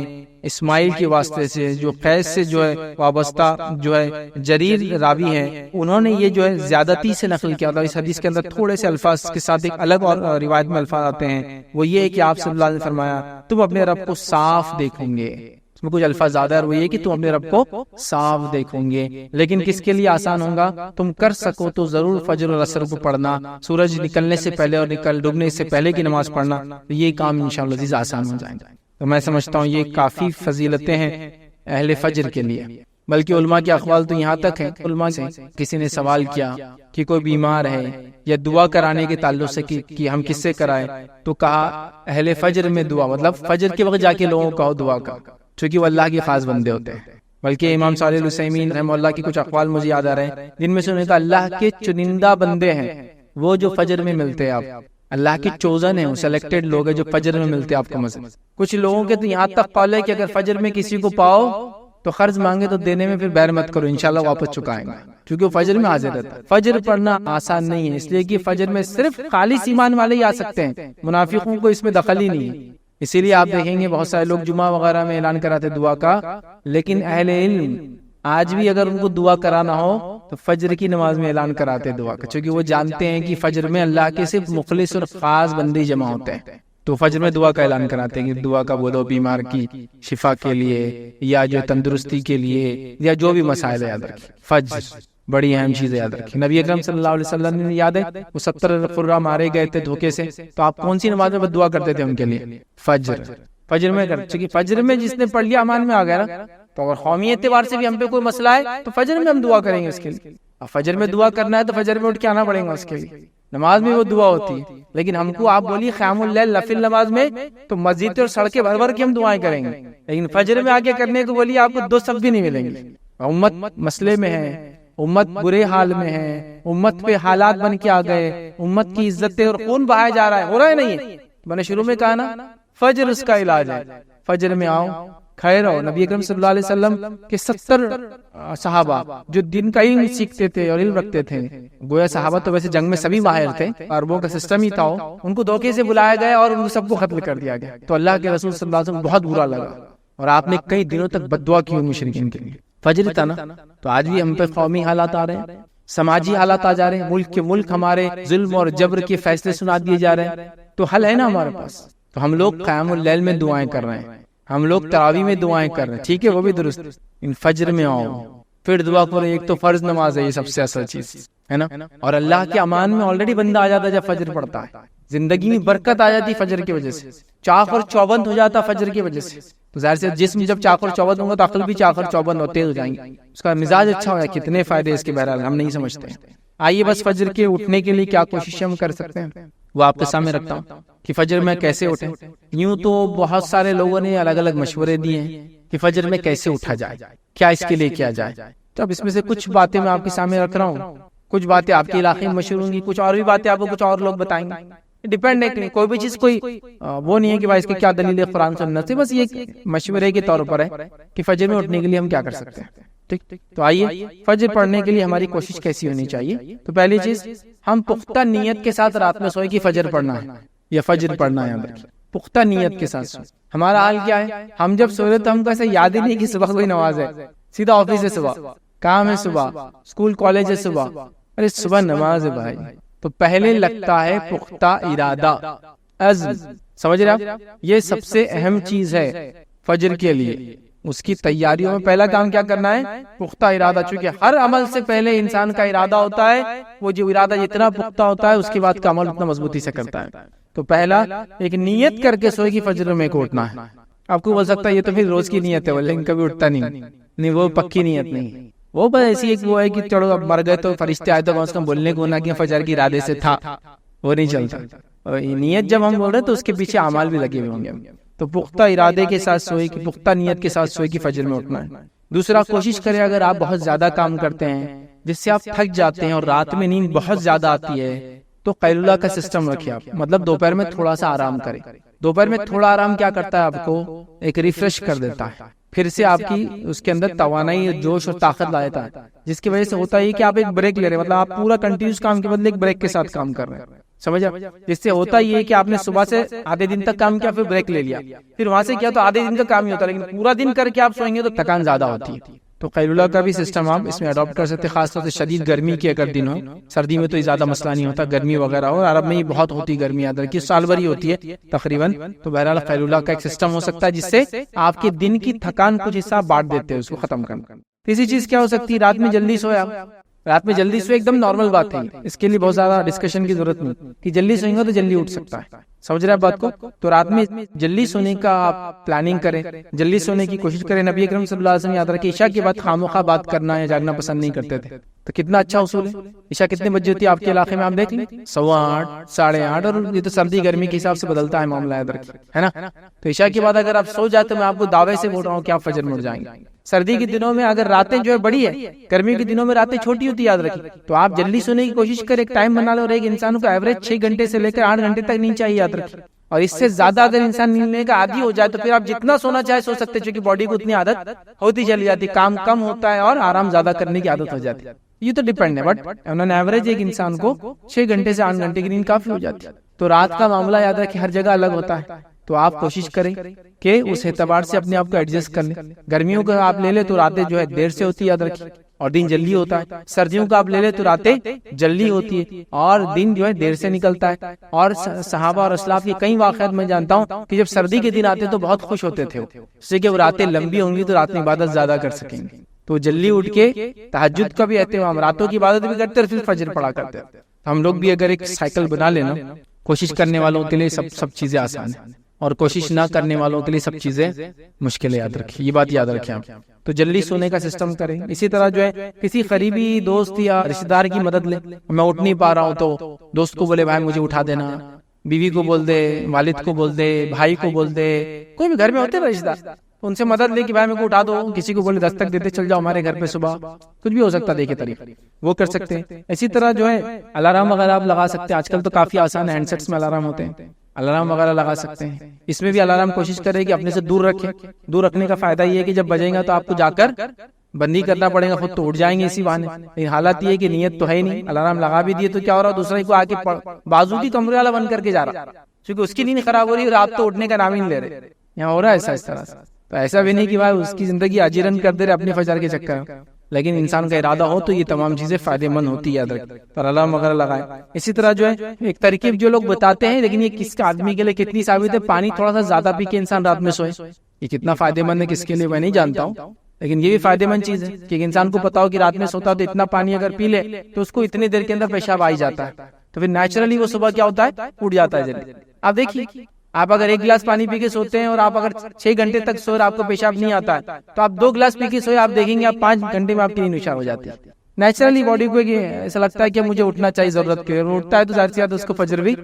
اسماعیل کے واسطے سے جو قیس سے جو ہے وابستہ جو ہے جریر راوی ہیں، انہوں نے یہ جو ہے زیادتی سے نقل کیا تھا. اس حدیث کے اندر تھوڑے سے الفاظ کے ساتھ ایک الگ اور روایت میں الفاظ آتے ہیں، وہ یہ ہے کہ آپ صلی اللہ علیہ وسلم نے فرمایا تم اپنے رب کو صاف دیکھیں گے. اس میں کچھ الفاظ زیادہ ہے، وہ یہ کہ تم اپنے رب کو صاف دیکھیں گے. لیکن کس کے لیے آسان ہوگا؟ تم کر سکو تو ضرور فجر اور عصر کو پڑھنا، سورج نکلنے سے پہلے اور ڈوبنے سے پہلے کی نماز پڑھنا، یہ کام انشاءاللہ عزیز آسان ہو جائیں گے. تو میں سمجھتا ہوں یہ کافی فضیلتیں ہیں اہل فجر کے لیے. بلکہ علماء کے اقوال تو یہاں تک ہیں، علماء سے کسی نے سوال کیا کہ کوئی بیمار ہے یا دعا کرانے کے تعلق سے کہ ہم کس سے کرائیں، تو کہا اہل فجر میں دعا، مطلب فجر کے وقت جا کے لوگوں کو دعا کا، چونکہ وہ اللہ کے خاص بندے ہوتے ہیں. بلکہ امام صالح العثیمین رحمہ اللہ کی کچھ اقوال مجھے یاد آ رہے ہیں جن میں سے انہوں نے کہا اللہ کے چنندہ بندے ہیں وہ جو فجر میں ملتے ہیں، آپ اللہ کے چوزن ہیں، سلیکٹڈ لوگ ہیں جو فجر میں ملتے ہیں آپ کو. مثلا کچھ لوگوں کے تو یہاں تک قول ہے کہ اگر فجر میں کسی کو پاؤ تو قرض مانگے تو دینے میں پھر بیر مت کرو، انشاءاللہ واپس چکائیں گے، کیونکہ وہ فجر میں حاضر رہتا ہے. فجر پڑھنا آسان نہیں ہے، اس لیے کہ فجر میں صرف خالص ایمان والے ہی آ سکتے ہیں، منافقوں کو اس میں دخل ہی نہیں ہے. اسی لیے آپ دیکھیں گے بہت سارے لوگ جمعہ وغیرہ میں اعلان کراتے دعا کا، لیکن اہل علم آج بھی اگر ان کو دعا کرانا ہو تو فجر کی نماز میں اعلان کراتے دعا کا، چونکہ وہ جانتے ہیں کہ فجر میں اللہ کے صرف مخلص اور خاص بندے جمع ہوتے ہیں، تو فجر میں دعا کا اعلان کراتے ہیں کہ دعا کا بولو بیمار کی شفا کے لیے یا جو تندرستی کے لیے یا جو بھی مسائل یاد رکھیں. فجر بڑی اہم چیز یاد رکھیں. نبی اکرم صلی اللہ علیہ وسلم نے یاد ہے وہ 70 قرہ مارے گئے تھے دھوکے سے، تو آپ کون سی نماز میں دعا کرتے تھے ان کے لیے؟ فجر میں کرتے، چونکہ فجر میں جس نے پڑھ لیا امان میں آ گیا نا. تو اگر قومی اعتبار سے بھی ہم پہ کوئی مسئلہ ہے تو فجر میں ہم دعا کریں گے اس کے لیے. اب فجر میں دعا کرنا ہے تو فجر میں اٹھ کے آنا پڑے گا اس کے لیے، نماز میں وہ دعا ہوتی ہے. لیکن ہم کو آپ بولیے قیام اللیل نفل نماز میں تو مسجد اور سڑکیں بھر بھر کے ہم دعائیں کریں گے، لیکن فجر میں آ کے کرنے کو بولیے آپ کو 2 صف بھی نہیں ملیں گے. امت مسئلے میں ہے، امت برے حال میں ہے، امت پہ حالات بن کے آ گئے، امت کی عزتیں اور خون بہایا جا رہا ہے، ہو رہا ہے نہیں ہے. میں نے شروع میں کہا نا فجر اس کا علاج ہے. فجر میں آؤ خیر ہو. نبی اکرم صلی اللہ علیہ وسلم کے 70 صحابہ جو دن کا علم سیکھتے تھے اور علم رکھتے تھے، گویا صحابہ تو ویسے جنگ میں سبھی ماہر تھے، عربوں کا سسٹم ہی تھا، ان کو دھوکے سے بلایا گیا اور ان سب کو قتل کر دیا گیا. تو اللہ کے رسول صلی اللہ علیہ وسلم بہت برا لگا اور آپ نے کئی دنوں تک بد دعا کی مشرکین کے لیے. فجر تھا نا. تو آج بھی ہم پہ قومی حالات آ رہے ہیں، سماجی حالات آ جا رہے ہیں، ملک کے ملک ہمارے ظلم اور جبر کے فیصلے سنا دیے جا رہے ہیں. تو حل ہے نا ہمارے پاس، تو ہم لوگ قیام اللیل میں دعائیں کر رہے ہیں، ہم لوگ تراویح میں دعائیں کر رہے ہیں، ٹھیک ہے وہ بھی درست، ان فجر میں آؤ پھر دعا کرو. ایک تو فرض نماز ہے، یہ سب سے اصل چیز ہے نا. اور اللہ کے امان میں آلریڈی بندہ آ جاتا ہے جب فجر پڑتا ہے، زندگی میں برکت آ جاتی فجر کی وجہ سے، چاق اور چوبند ہو جاتا فجر کی وجہ سے. تو ظاہر سے جسم جب چاق اور چوبند ہوگا تو عقل بھی چاق اور چوبند اور تیز ہو جائیں گی، اس کا مزاج اچھا ہوگا. کتنے فائدے اس کے بہرحال ہم نہیں سمجھتے ہیں. آئیے بس فجر کے اٹھنے کے لیے کیا کوشش ہم کر سکتے ہیں وہ آپ کے سامنے رکھتا ہوں کہ فجر میں کیسے اٹھیں. یوں تو بہت سارے لوگوں نے الگ الگ مشورے دیے ہیں کہ فجر میں کیسے اٹھا جائے، کیا اس کے لیے کیا جائے. تو اب اس میں سے کچھ باتیں میں آپ کے سامنے رکھ رہا ہوں، کچھ باتیں آپ کے علاقے میں مشہور ہوں گی، کچھ اور بھی باتیں آپ کو کچھ اور لوگ بتائیں گے. ڈیپینڈ ہے، کوئی بھی چیز کوئی وہ نہیں ہے کہ بھائی اس کی کیا دلیل ہے قرآن سنت سے، بس یہ مشورے کے طور پر ہے کہ فجر میں اٹھنے کے لیے ہم کیا کر سکتے ہیں. ٹھیک، تو آئیے فجر پڑھنے کے لیے ہماری کوشش کیسی ہونی چاہیے. تو پہلی چیز، ہم پختہ نیت کے ساتھ رات میں سوئے کہ فجر پڑھنا ہے یا فجر پڑھنا ہے. پختہ نیت کے ساتھ سوئے. ہمارا حال کیا ہے، ہم جب سو رہے تو ہم کو ایسے یاد ہی نہیں کہ صبح کوئی نماز ہے، سیدھا آفس ہے صبح، کام ہے صبح، اسکول کالج ہے صبح، ارے صبح نماز ہے بھائی. تو پہلے لگتا ہے پختہ ارادہ، عزم. سمجھ رہے آپ، یہ سب سے اہم چیز ہے فجر کے لیے. اس کی تیاریوں میں پہلا کام کیا کرنا ہے، پختہ ارادہ. چونکہ ہر عمل سے پہلے انسان کا ارادہ ہوتا ہے، وہ جو ارادہ جتنا پختہ ہوتا ہے اس کے بعد کا عمل اتنا مضبوطی سے کرتا ہے. تو پہلا ایک نیت کر کے سوئے کہ فجر میں کو اٹھنا ہے. آپ کو بول سکتا ہے یہ تو پھر روز کی نیت ہے، لیکن کبھی اٹھتا نہیں، وہ پکی نیت نہیں. وہ بس ایسی ایک وہ ہے کہ چلو اب مر گئے تو فرشتے آئے تو کم سے کم بولنے کو نہ کہ فجر کی ارادے سے تھا، وہ نہیں چلتا. نیت جب ہم بول رہے تو اس کے پیچھے اعمال بھی لگے ہوئے ہوں گے. تو پختہ ارادے کے ساتھ سوئے کہ پختہ نیت کے ساتھ سوئے کہ فجر میں اٹھنا ہے. دوسرا، کوشش کریں اگر آپ بہت زیادہ کام کرتے ہیں جس سے آپ تھک جاتے ہیں اور رات میں نیند بہت زیادہ آتی ہے تو قیلولہ کا سسٹم رکھیں آپ. مطلب دوپہر میں تھوڑا سا آرام کریں. دوپہر میں تھوڑا آرام کیا کرتا ہے، آپ کو ایک ریفریش کر دیتا ہے، پھر سے آپ کی اس کے اندر توانائی، جوش اور طاقت لا دیتا ہے. جس کی وجہ سے ہوتا ہے کہ آپ ایک بریک لے رہے ہیں، مطلب آپ پورا کنٹینیوس کام کے بدلے ایک بریک کے ساتھ کام کر رہے ہیں. سمجھا؟ جس سے ہوتا یہ ہے کہ آپ نے صبح سے آدھے دن تک کام کیا، پھر بریک لے لیا، پھر وہاں سے کیا تو آدھے دن کا کام ہی ہوتا ہے، لیکن پورا دن کر کے آپ سوئیں گے تو تھکان زیادہ ہوتی ہے. تو قیلولہ کا بھی سسٹم آپ اس میں اڈاپٹ کر سکتے ہیں، خاص طور سے شدید گرمی کے اگر دن ہو. سردی میں تو زیادہ مسئلہ نہیں ہوتا، گرمی وغیرہ ہو، عرب میں ہی بہت ہوتی گرمی، یاد رکھیے سال بھر ہی ہوتی ہے تقریباً. تو بہرحال قیلولہ کا ایک سسٹم ہو سکتا ہے جس سے آپ کے دن کی تھکان کچھ حصہ بانٹ دیتے ہیں، اس کو ختم کرنا. تیسری چیز کیا ہو سکتی ہے، رات میں جلدی سویا. رات میں جلدی سوئے ایک دم نارمل بات ہے، اس کے لیے بہت زیادہ ڈسکشن کی ضرورت نہیں کہ جلدی سوئیں گے تو جلدی اٹھ سکتا ہے. سمجھ رہے ہیں بات کو؟ تو رات میں جلدی سونے کا آپ پلاننگ کریں، جلدی سونے کی کوشش کریں. نبی اکرم صلی اللہ علیہ وسلم یاد رکھیں عشاء کے بعد خاموخواہ بات کرنا یا جاگنا پسند نہیں کرتے تھے. تو کتنا اچھا اصول ہے. عشاء کتنے بجے ہوتی ہے آپ کے علاقے میں، آپ دیکھ لیں 8:15 8:30، اور یہ تو سردی گرمی کے حساب سے بدلتا ہے معاملہ، یاد رکھیں، ہے نا. تو عشاء کے بعد اگر آپ سو جاتے تو میں آپ کو دعوے سے بول رہا ہوں کہ آپ فجر میں اٹھ جائیں گے. سردی کے دنوں میں اگر راتیں جو ہے بڑی ہے، گرمی کے دنوں میں راتیں چھوٹی ہوتی ہے، یاد رکھیں. تو آپ جلدی سونے کی کوشش کریں، ایک ٹائم بنا لو. اور ایک انسان کو ایوریج 6 گھنٹے سے لے کر 8 گھنٹے تک نیند چاہیے، یاد رکھیں. اور اس سے زیادہ اگر انسان نیند لینے کا عادی ہو جائے تو پھر آپ جتنا سونا چاہے سو سکتے، چونکہ باڈی کو اتنی عادت ہوتی چلی جاتی، کام کم ہوتا ہے اور آرام زیادہ کرنے کی عادت ہو جاتی ہے. یہ تو ڈیپینڈ ہے، بٹ آن ایوریج ایک انسان کو 6 گھنٹے سے 8 گھنٹے کی نیند کافی ہو جاتی ہے. تو رات کا معاملہ یاد رکھیں ہر جگہ الگ ہوتا ہے. تو آپ کوشش کریں کہ اس اعتبار سے اپنے آپ کو ایڈجسٹ کر لیں. گرمیوں کا آپ لے لیں تو راتیں جو ہے دیر سے ہوتی ہے، یاد رکھیں، اور دن جلدی ہوتا ہے. سردیوں کا آپ لے لیں تو راتیں جلدی ہوتی ہے اور دن جو ہے دیر سے نکلتا ہے. اور صحابہ اور اسلاف کے کئی واقعات میں جانتا ہوں کہ جب سردی کے دن آتے تو بہت خوش ہوتے تھے، اس سے کہ وہ راتیں لمبی ہوں گی تو رات میں عبادت زیادہ کر سکیں گے. تو جلدی اٹھ کے تہجد کا بھی اہتمام، راتوں کی عبادت بھی کرتے اور پھر فجر پڑھا کرتے. ہم لوگ بھی اگر ایک سائیکل بنا لینا، کوشش کرنے والوں کے لیے سب چیزیں آسان ہیں اور کوشش نہ کرنے والوں کے لیے سب چیزیں مشکل. یاد رکھیں، یہ بات یاد رکھیں آپ. تو جلدی سونے کا سسٹم کریں. اسی طرح جو ہے کسی قریبی دوست یا رشتہ دار کی مدد لیں. میں اٹھ نہیں پا رہا ہوں تو دوست کو بولے بھائی مجھے اٹھا دینا، بیوی کو بول دے، والد کو بول دے، بھائی کو بول دے، کوئی بھی گھر میں ہوتے نا رشتہ دار، ان سے مدد لے کہ بھائی میرے کو اٹھا دو. کسی کو بولے دستک دیتے چل جاؤ ہمارے گھر پہ صبح، کچھ بھی ہو سکتا ہے، دیکھیں طریقہ وہ کر سکتے ہیں. اسی طرح جو ہے الارم وغیرہ آپ لگا سکتے ہیں. آج کل تو کافی آسان ہے، ہینڈ سیٹس میں الارم ہوتے ہیں، الارم وغیرہ لگا سکتے ہیں. اس میں بھی الارم کوشش کرے کہ اپنے سے دور رکھیں. دور رکھنے کا فائدہ یہ ہے کہ جب بجے گا تو آپ کو جا کر بندی کرنا پڑے گا، خود تو اٹھ جائیں گے اسی بہانے. لیکن حالت یہ ہے کہ نیت تو ہے ہی نہیں، الارم لگا بھی دیے تو کیا ہو رہا، دوسرے کو آ کے بازو کی کمرے والا بند کر کے جا رہا، کیونکہ اس کی نیند خراب ہو رہی ہے اور آپ تو اٹھنے کا نام ہی نہیں لے رہے. یہاں ہو رہا ہے ایسا اس طرح سے. تو ایسا بھی نہیں کہ بھائی اس کی زندگی اجیرن کر دے رہے اپنے فجر کے چکر میں. لیکن انسان کا ارادہ ہو تو یہ تمام چیزیں فائدے مند ہوتی ہے اور الارم وغیرہ لگائے. اسی طرح جو ہے ایک ترکیب جو لوگ بتاتے ہیں، لیکن یہ کس کا آدمی کے لیے کتنی ثابت ہے، پانی تھوڑا سا زیادہ پی کے انسان رات میں سوئے. یہ کتنا فائدے مند ہے کس کے لیے میں نہیں جانتا ہوں، لیکن یہ بھی فائدے مند چیز ہے کہ انسان کو پتا ہو کہ رات میں سوتا تو اتنا پانی اگر پی لے تو اس کو اتنی دیر کے اندر پیشاب آ ہی جاتا ہے، تو پھر نیچرلی وہ صبح کیا ہوتا ہے، اٹھ جاتا ہے جلدی. آپ دیکھیے، آپ اگر 1 گلاس پانی پی کے سوتے ہیں اور آپ اگر 6 گھنٹے تک سوئے اور آپ کو پیشاب نہیں آتا ہے، تو آپ 2 گلاس پی کے سوئے، آپ دیکھیں گے آپ 5 گھنٹے میں آپ کی نیند اشار ہو جاتی ہے. نیچرلی باڈی کو ایسا لگتا ہے کہ مجھے اٹھنا چاہیے، ضرورت کی اٹھتا ہے تو ظاہر سی بات اس کو فجر بھی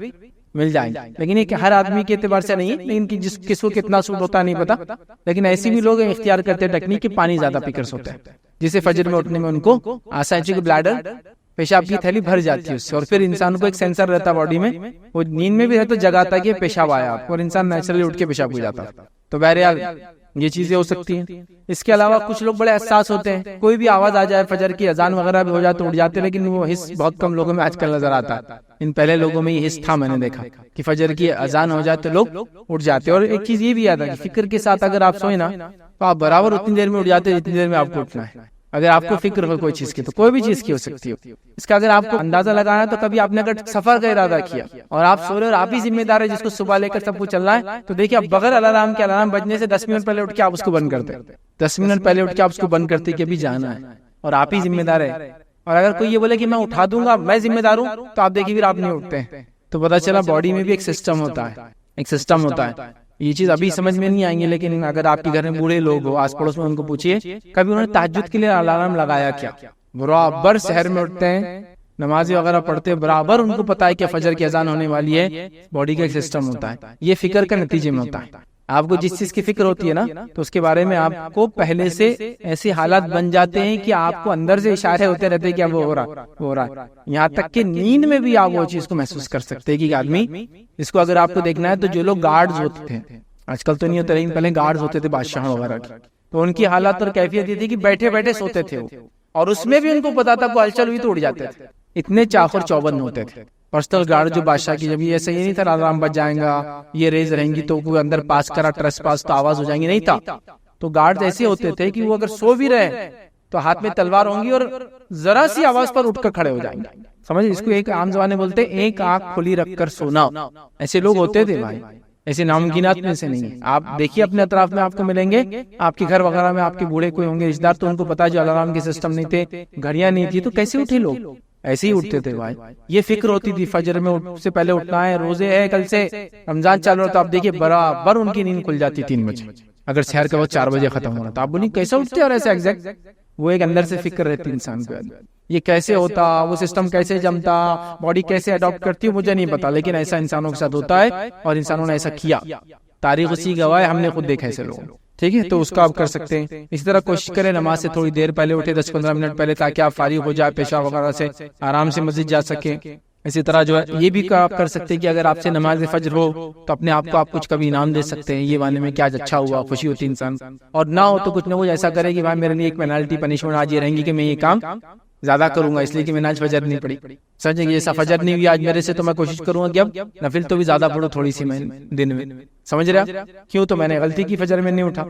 مل جائیں گے. لیکن یہ ہر آدمی کے اعتبار سے نہیں ہے، لیکن کس کو کتنا سوٹ ہوتا ہے نہیں پتا. لیکن ایسے بھی لوگ اختیار کرتے ہیں ٹیکنیک کہ پانی زیادہ پی کر سوتے ہیں، جسے فجر میں اٹھنے میں ان کو آسانی، چونکہ بلیڈر پیشاب کی تھیلی بھر جاتی ہے اس سے، اور پھر انسان کو ایک سینسر رہتا ہے باڈی میں، وہ نیند میں بھی رہتا جگاتا ہے کہ پیشاب آیا آپ کو، اور انسان نیچرلی اٹھ کے پیشاب ہو جاتا. تو بہرحال یہ چیزیں ہو سکتی ہیں. اس کے علاوہ کچھ لوگ بڑے حساس ہوتے ہیں، کوئی بھی آواز آ جائے، فجر کی اذان وغیرہ بھی ہو جائے تو اٹھ جاتے، لیکن وہ حس بہت کم لوگوں میں آج کل نظر آتا ہے. ان پہلے لوگوں میں یہ حس تھا، میں نے دیکھا کہ فجر کی اذان ہو جائے تو لوگ اٹھ جاتے. اور ایک چیز یہ بھی یاد ہے کہ فکر کے ساتھ اگر آپ سوئیں نا تو آپ برابر اتنی دیر میں اٹھ جاتے جتنی دیر میں آپ کو اٹھنا ہے. اگر آپ کو فکر ہو کوئی چیز کی تو کوئی بھی چیز کی ہو سکتی ہو. اس کا اگر آپ کو اندازہ لگانا ہے تو کبھی آپ نے اگر سفر کا ارادہ کیا اور آپ سو رہے اور آپ ہی ذمہ دار ہے جس کو صبح لے کر سب کچھ چلنا ہے، تو دیکھیے آپ بغیر الارم کے، الارم بجنے سے 10 منٹ پہلے اٹھ کے آپ اس کو بند کرتے، 10 منٹ پہلے اٹھ کے آپ اس کو بند کرتے کہ ابھی جانا ہے اور آپ ہی ذمہ دار ہے. اور اگر کوئی یہ بولے کہ میں اٹھا دوں گا، میں ذمہ دار ہوں، تو آپ دیکھیے پھر آپ نہیں اٹھتے. تو پتا چلا باڈی میں بھی ایک سسٹم ہوتا ہے، ایک سسٹم ہوتا ہے. یہ چیز ابھی سمجھ میں نہیں آئیں گے، لیکن اگر آپ کے گھر میں بوڑھے لوگ ہو، آس پڑوس میں، ان کو پوچھیے کبھی انہوں نے تہجد کے لیے الارم لگایا کیا. برابر شہر میں اٹھتے ہیں، نمازی وغیرہ پڑھتے ہیں، برابر ان کو پتا ہے کہ فجر کی اذان ہونے والی ہے. باڈی کا ایک سسٹم ہوتا ہے، یہ فکر کا نتیجے میں ہوتا ہے. آپ کو جس چیز کی فکر ہوتی ہے نا، تو اس کے بارے میں آپ کو پہلے سے ایسے حالات بن جاتے ہیں کہ آپ کو اندر سے اشارے ہوتے رہتے ہیں کہ اب وہ ہو رہا ہے. یہاں تک کہ نیند میں بھی آپ وہ چیز کو محسوس کر سکتے ہیں کہ آدمی، اس کو اگر آپ کو دیکھنا ہے تو جو لوگ گارڈز ہوتے تھے، آج کل تو نہیں ہوتے لیکن پہلے گارڈز ہوتے تھے بادشاہ وغیرہ کے، تو ان کی حالات اور کیفیت یہ تھی کہ بیٹھے بیٹھے سوتے تھے وہ، اور اس میں بھی ان کو پتا تھا کوئی ہلچل ہوئی تو اٹھ جاتے تھے. اتنے چاخر چوبند ہوتے تھے پرسنل گارڈ جو بادشاہ کی. جب یہ ایسا یہ نہیں تھا الارم بج جائیں گا، یہ ریز رہیں گی تو کوئی اندر پاس کرا ٹریس پاس تو آواز ہو جائیں گی، نہیں تھا. تو گارڈ ایسے ہوتے تھے کہ وہ اگر سو بھی رہے تو ہاتھ میں تلوار ہوں گی اور ذرا سی آواز پر اٹھ کر کھڑے ہو جائیں گے. سمجھ، اس کو ایک عام زبان میں بولتے ہیں ایک آنکھ کھلی رکھ کر سونا. ایسے لوگ ہوتے تھے بھائی، ایسے ناممکنات میں سے نہیں ہے. آپ دیکھیے اپنے اطراف میں آپ کو ملیں گے، آپ کے گھر وغیرہ میں آپ کے بوڑھے کوئی ہوں گے رشتے دار، تو ان کو پتا جو الارم کے سسٹم نہیں تھے، گھڑیاں نہیں تھی، تو کیسے اٹھے لوگ؟ ایسے ہی اٹھتے تھے بھائی. یہ فکر ہوتی تھی فجر میں سے پہلے اٹھنا ہے، روزے ہے، کل سے رمضان چل رہا، تو آپ دیکھیے برابر ان کی نیند کھل جاتی 3 بجے. اگر شہر کا وقت 4 بجے ختم ہو رہا تو آپ بولیں کیسے اٹھتے اور ایسے ایگزیکٹ. وہ ایک اندر سے فکر رہتی انسان کو، یہ کیسے ہوتا، وہ سسٹم کیسے جمتا، باڈی کیسے اڈاپٹ کرتی ہے مجھے نہیں پتا، لیکن ایسا انسانوں کے ساتھ ہوتا ہے اور انسانوں نے ایسا کیا. تاریخ اسی گواہ ہے، ہم نے خود دیکھا ایسے لوگ. ٹھیک ہے، تو اس کا آپ کر سکتے ہیں. اسی طرح کوشش کریں نماز سے تھوڑی دیر پہلے اٹھے، 10-15 منٹ پہلے، تاکہ آپ فارغ ہو جائے پیشاب وغیرہ سے، آرام سے مسجد جا سکیں. اسی طرح جو ہے یہ بھی آپ کر سکتے ہیں کہ اگر آپ سے نماز فجر ہو تو اپنے آپ کو آپ کچھ کبھی انعام دے سکتے ہیں، یہ معنی میں کہ آج اچھا ہوا، خوشی ہوتی انسان. اور نہ ہو تو کچھ نہ کچھ ایسا کرے کہ بھائی میرے لیے ایک پینالٹی پنشمنٹ آج یہ رہیں گی کہ میں یہ کام زیادہ کروں گا، اس لیے کہ میں نے آج فجر نہیں پڑھی. سمجھیں گے ایسا فجر نہیں ہوئی آج میرے سے، تو میں کوشش کروں گا کہ اب نفل تو بھی زیادہ پڑھو تھوڑی سی میں دن میں. سمجھ رہے کیوں؟ تو میں نے غلطی کی، فجر میں نہیں اٹھا،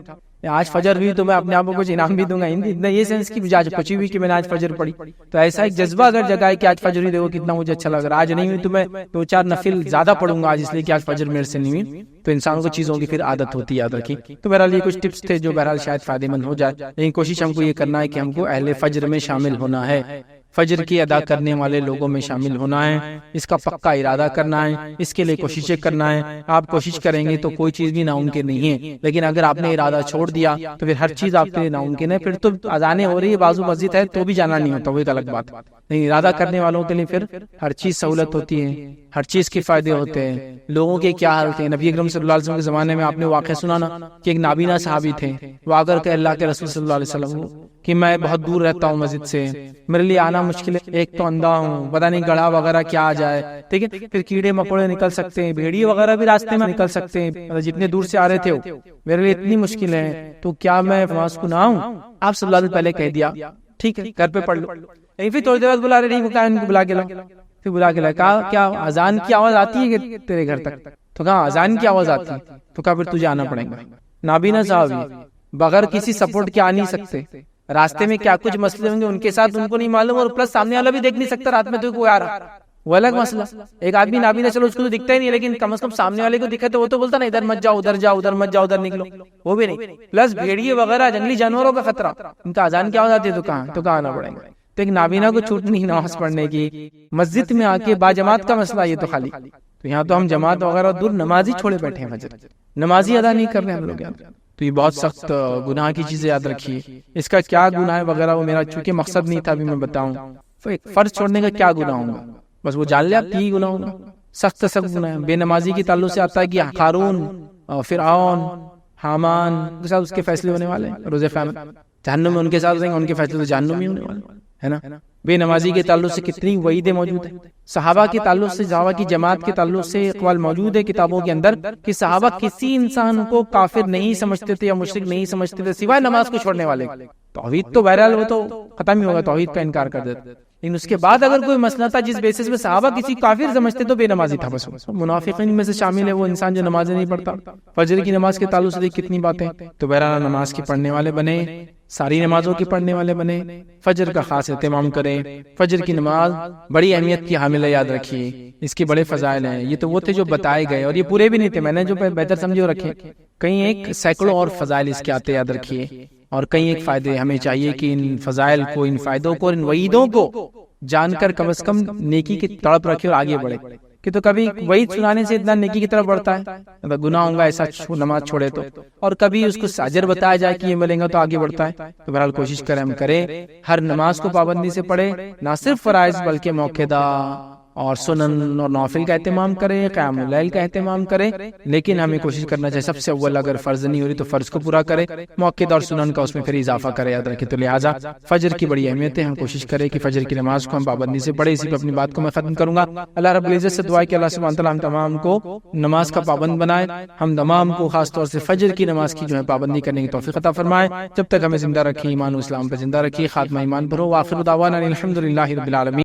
آج فجر ہوئی تو میں اپنے آپ کو کچھ انعام بھی دوں گا. اتنا یہ سینس کی مجھے آج خوشی ہوئی کہ میں نے آج فجر پڑھی. تو ایسا ایک جذبہ اگر جگائے کہ آج فجر ہوئی، دیکھو کتنا مجھے اچھا لگ رہا ہے. آج نہیں ہوئی تو میں 2-4 نفل زیادہ پڑھوں گا آج، اس لیے کہ آج فجر میرے سے نہیں ہوئی. تو انسان کو چیزوں کی پھر عادت ہوتی ہے، یاد رکھیں. تو بہرحال یہ کچھ ٹپس تھے جو بہرحال شاید فائدے مند ہو جائے، لیکن کوشش ہم کو یہ کرنا ہے کہ ہم کو اہل فجر میں شامل ہونا ہے، فجر کی ادا کرنے والے لوگوں میں شامل ہونا ہے. اس کا پکا ارادہ کرنا ہے، اس کے لیے کوششیں کرنا ہے. آپ کوشش کریں گے تو کوئی چیز بھی ناممکن نہیں ہے، لیکن اگر آپ نے ارادہ چھوڑ دیا تو پھر ہر چیز آپ کے لیے ناممکن ہے. پھر تو اذانیں ہو رہی ہے، بازو مسجد ہے تو بھی جانا نہیں ہوتا، وہ ایک الگ بات. نہیں، ارادہ کرنے والوں کے لیے پھر ہر چیز سہولت ہوتی ہے، ہر چیز کے فائدے ہوتے ہیں. لوگوں کے کیا حال تھے نبی اکرم صلی اللہ علیہ وسلم کے زمانے میں، آپ نے واقعہ سنا نا کہ ایک نابینا صحابی تھے، وہ آ کر کے اللہ کے رسول صلی اللہ علیہ وسلم کہ میں بہت دور رہتا ہوں مسجد سے، میرے لیے آنا مشکل ہے، ایک تو اندھا ہوں، پتہ نہیں گڑھا وغیرہ کیا آ جائے. ٹھیک ہے، پھر کیڑے مکوڑے نکل سکتے ہیں، بھیڑیے وغیرہ بھی راستے میں نکل سکتے ہیں، جتنے دور سے آ رہے تھے میرے لیے اتنی مشکل ہے، تو کیا میں نماز کو نہ آؤں؟ آپ صلی اللہ علیہ وسلم پہلے کہہ دیا ٹھیک ہے گھر پہ پڑھ لو. پھر تھوڑی دیر بعد بلا رہے نہیں، ان کو بلا کے لاؤ. پھر بلا کے لایا، کہا کیا اذان کی آواز آتی ہے کہ تیرے گھر تک؟ تو کہا اذان کی آواز آتی ہے. تو کہا پھر تجھے آنا پڑے گا. نابینا صاحب بغیر کسی سپورٹ کے آ نہیں سکتے، راستے میں کیا کچھ مسئلے ہوں گے ان کے ساتھ ان کو نہیں معلوم، اور پلس سامنے والا بھی دیکھ نہیں سکتا رات میں تو کوئی آ رہا، وہ الگ مسئلہ۔ ایک آدمی نابینا چلو اس کو تو دکھتا ہی نہیں، لیکن کم از کم سامنے والے کو دکھا تو وہ تو بولتا نا ادھر مت جاؤ، ادھر جاؤ، ادھر مت جاؤ، ادھر نکلو، وہ بھی نہیں۔ پلس بھیڑیے وغیرہ جنگلی جانوروں کا خطرہ، ان کا اذان کیا ہو جاتی ہے تو کہاں آنا پڑے گا۔ تو ایک نابینا کو چھوٹ نہیں نماز پڑھنے کی، مسجد میں آ کے باجماعت کا مسئلہ یہ تو خالی، تو یہاں تو ہم جماعت وغیرہ دور نمازی چھوڑے بیٹھے ہیں، فجر نمازی ادا نہیں کر رہے ہم لوگ یہاں۔ تو یہ بہت سخت گناہ کی چیزیں یاد رکھیے، اس کا کیا گناہ ہے وغیرہ وہ میرا چونکہ مقصد نہیں تھا ابھی میں بتاؤں، فرض چھوڑنے کا کیا گناہ ہوگا بس وہ جان لے آپ کی گناہ ہوگا، سخت سخت گناہ ہے۔ بے نمازی کے تعلق سے آتا ہے کہ قارون، فرعون، حامان کے ساتھ اس کے فیصلے ہونے والے ہیں روز قیامت، جہنم میں ان کے ساتھ رہیں گے، ان کے فیصلے تو جہنم میں ہونے والے ہے نا۔ بے نمازی کے تعلق سے کتنی وعیدیں موجود ہیں، صحابہ کے تعلق سے، صحابہ کی جماعت کے تعلق سے اقوال موجود ہے کتابوں کے اندر کہ صحابہ کسی انسان کو کافر نہیں سمجھتے تھے یا مشرک نہیں سمجھتے تھے سوائے نماز کو چھوڑنے والے۔ توحید تو بہرحال وہ تو ختم ہی ہوگا، توحید کا انکار کر دیتے، لیکن اس کے بعد اگر کوئی مسئلہ تھا جس بیسس میں صحابہ کسی کافر سمجھتے تو بے نمازی تھا بس۔ منافقین میں سے شامل ہے وہ انسان جو نمازیں نہیں پڑھتا۔ فجر کی نماز کے تعلق سے کتنی باتیں، تو بہرحال نماز کے پڑھنے والے بنے، ساری نمازوں کے پڑھنے والے بنے، فجر کا خاص اہتمام کریں۔ فجر کی نماز بڑی اہمیت کی حامل ہے، یاد رکھیے، اس کے بڑے فضائل ہیں۔ یہ تو وہ تھے جو بتائے گئے اور یہ پورے بھی نہیں تھے، میں نے جو بہتر سمجھے وہ رکھے، کہیں ایک سینکڑوں اور فضائل اس کے آتے، یاد رکھیے، اور کہیں ایک فائدے۔ ہمیں چاہیے کہ ان فضائل کو، ان فائدوں کو، ان وعیدوں کو جان کر کم از کم نیکی کی تڑپ رکھے اور آگے بڑھے، کہ تو کبھی وعید سنانے سے اتنا نیکی کی طرف بڑھتا ہے، گناہ ہوں گا ایسا نماز چھوڑے تو، اور کبھی اس کو اجر بتایا جائے کہ یہ ملے گا تو آگے بڑھتا ہے۔ تو بہرحال کوشش کریں، ہم کریں، ہر نماز کو پابندی سے پڑھے، نہ صرف فرائض بلکہ موقعہ اور سنن اور نوافل کا اہتمام کریں، قیام اللیل کا اہتمام کریں، لیکن ہمیں کوشش کرنا چاہیے سب سے اول اگر فرض نہیں ہو رہی تو فرض کو پورا کریں، موقعہ اور سنن کا اس میں پھر اضافہ کریں، یاد رکھیں۔ تو لہٰذا فجر کی بڑی اہمیت ہے، ہم کوشش کریں کہ فجر کی نماز کو ہم پابندی سے پڑھیں۔ اسی پہ اپنی بات کو میں ختم کروں گا۔ اللہ رب العزت سے دعا ہے کہ اللہ سبحانہ تعالیٰ ہم تمام کو نماز کا پابند بنائے، ہم تمام کو خاص طور سے فجر کی نماز کی جو ہے پابندی کرنے کی توفیق عطا فرمائے، جب تک ہمیں زندہ رکھیں، ایمان و اسلام پہ زندہ رکھیں، خاتمہ ایمان پر ہو۔ وآخر دعوانا الحمد للہ رب العالمین۔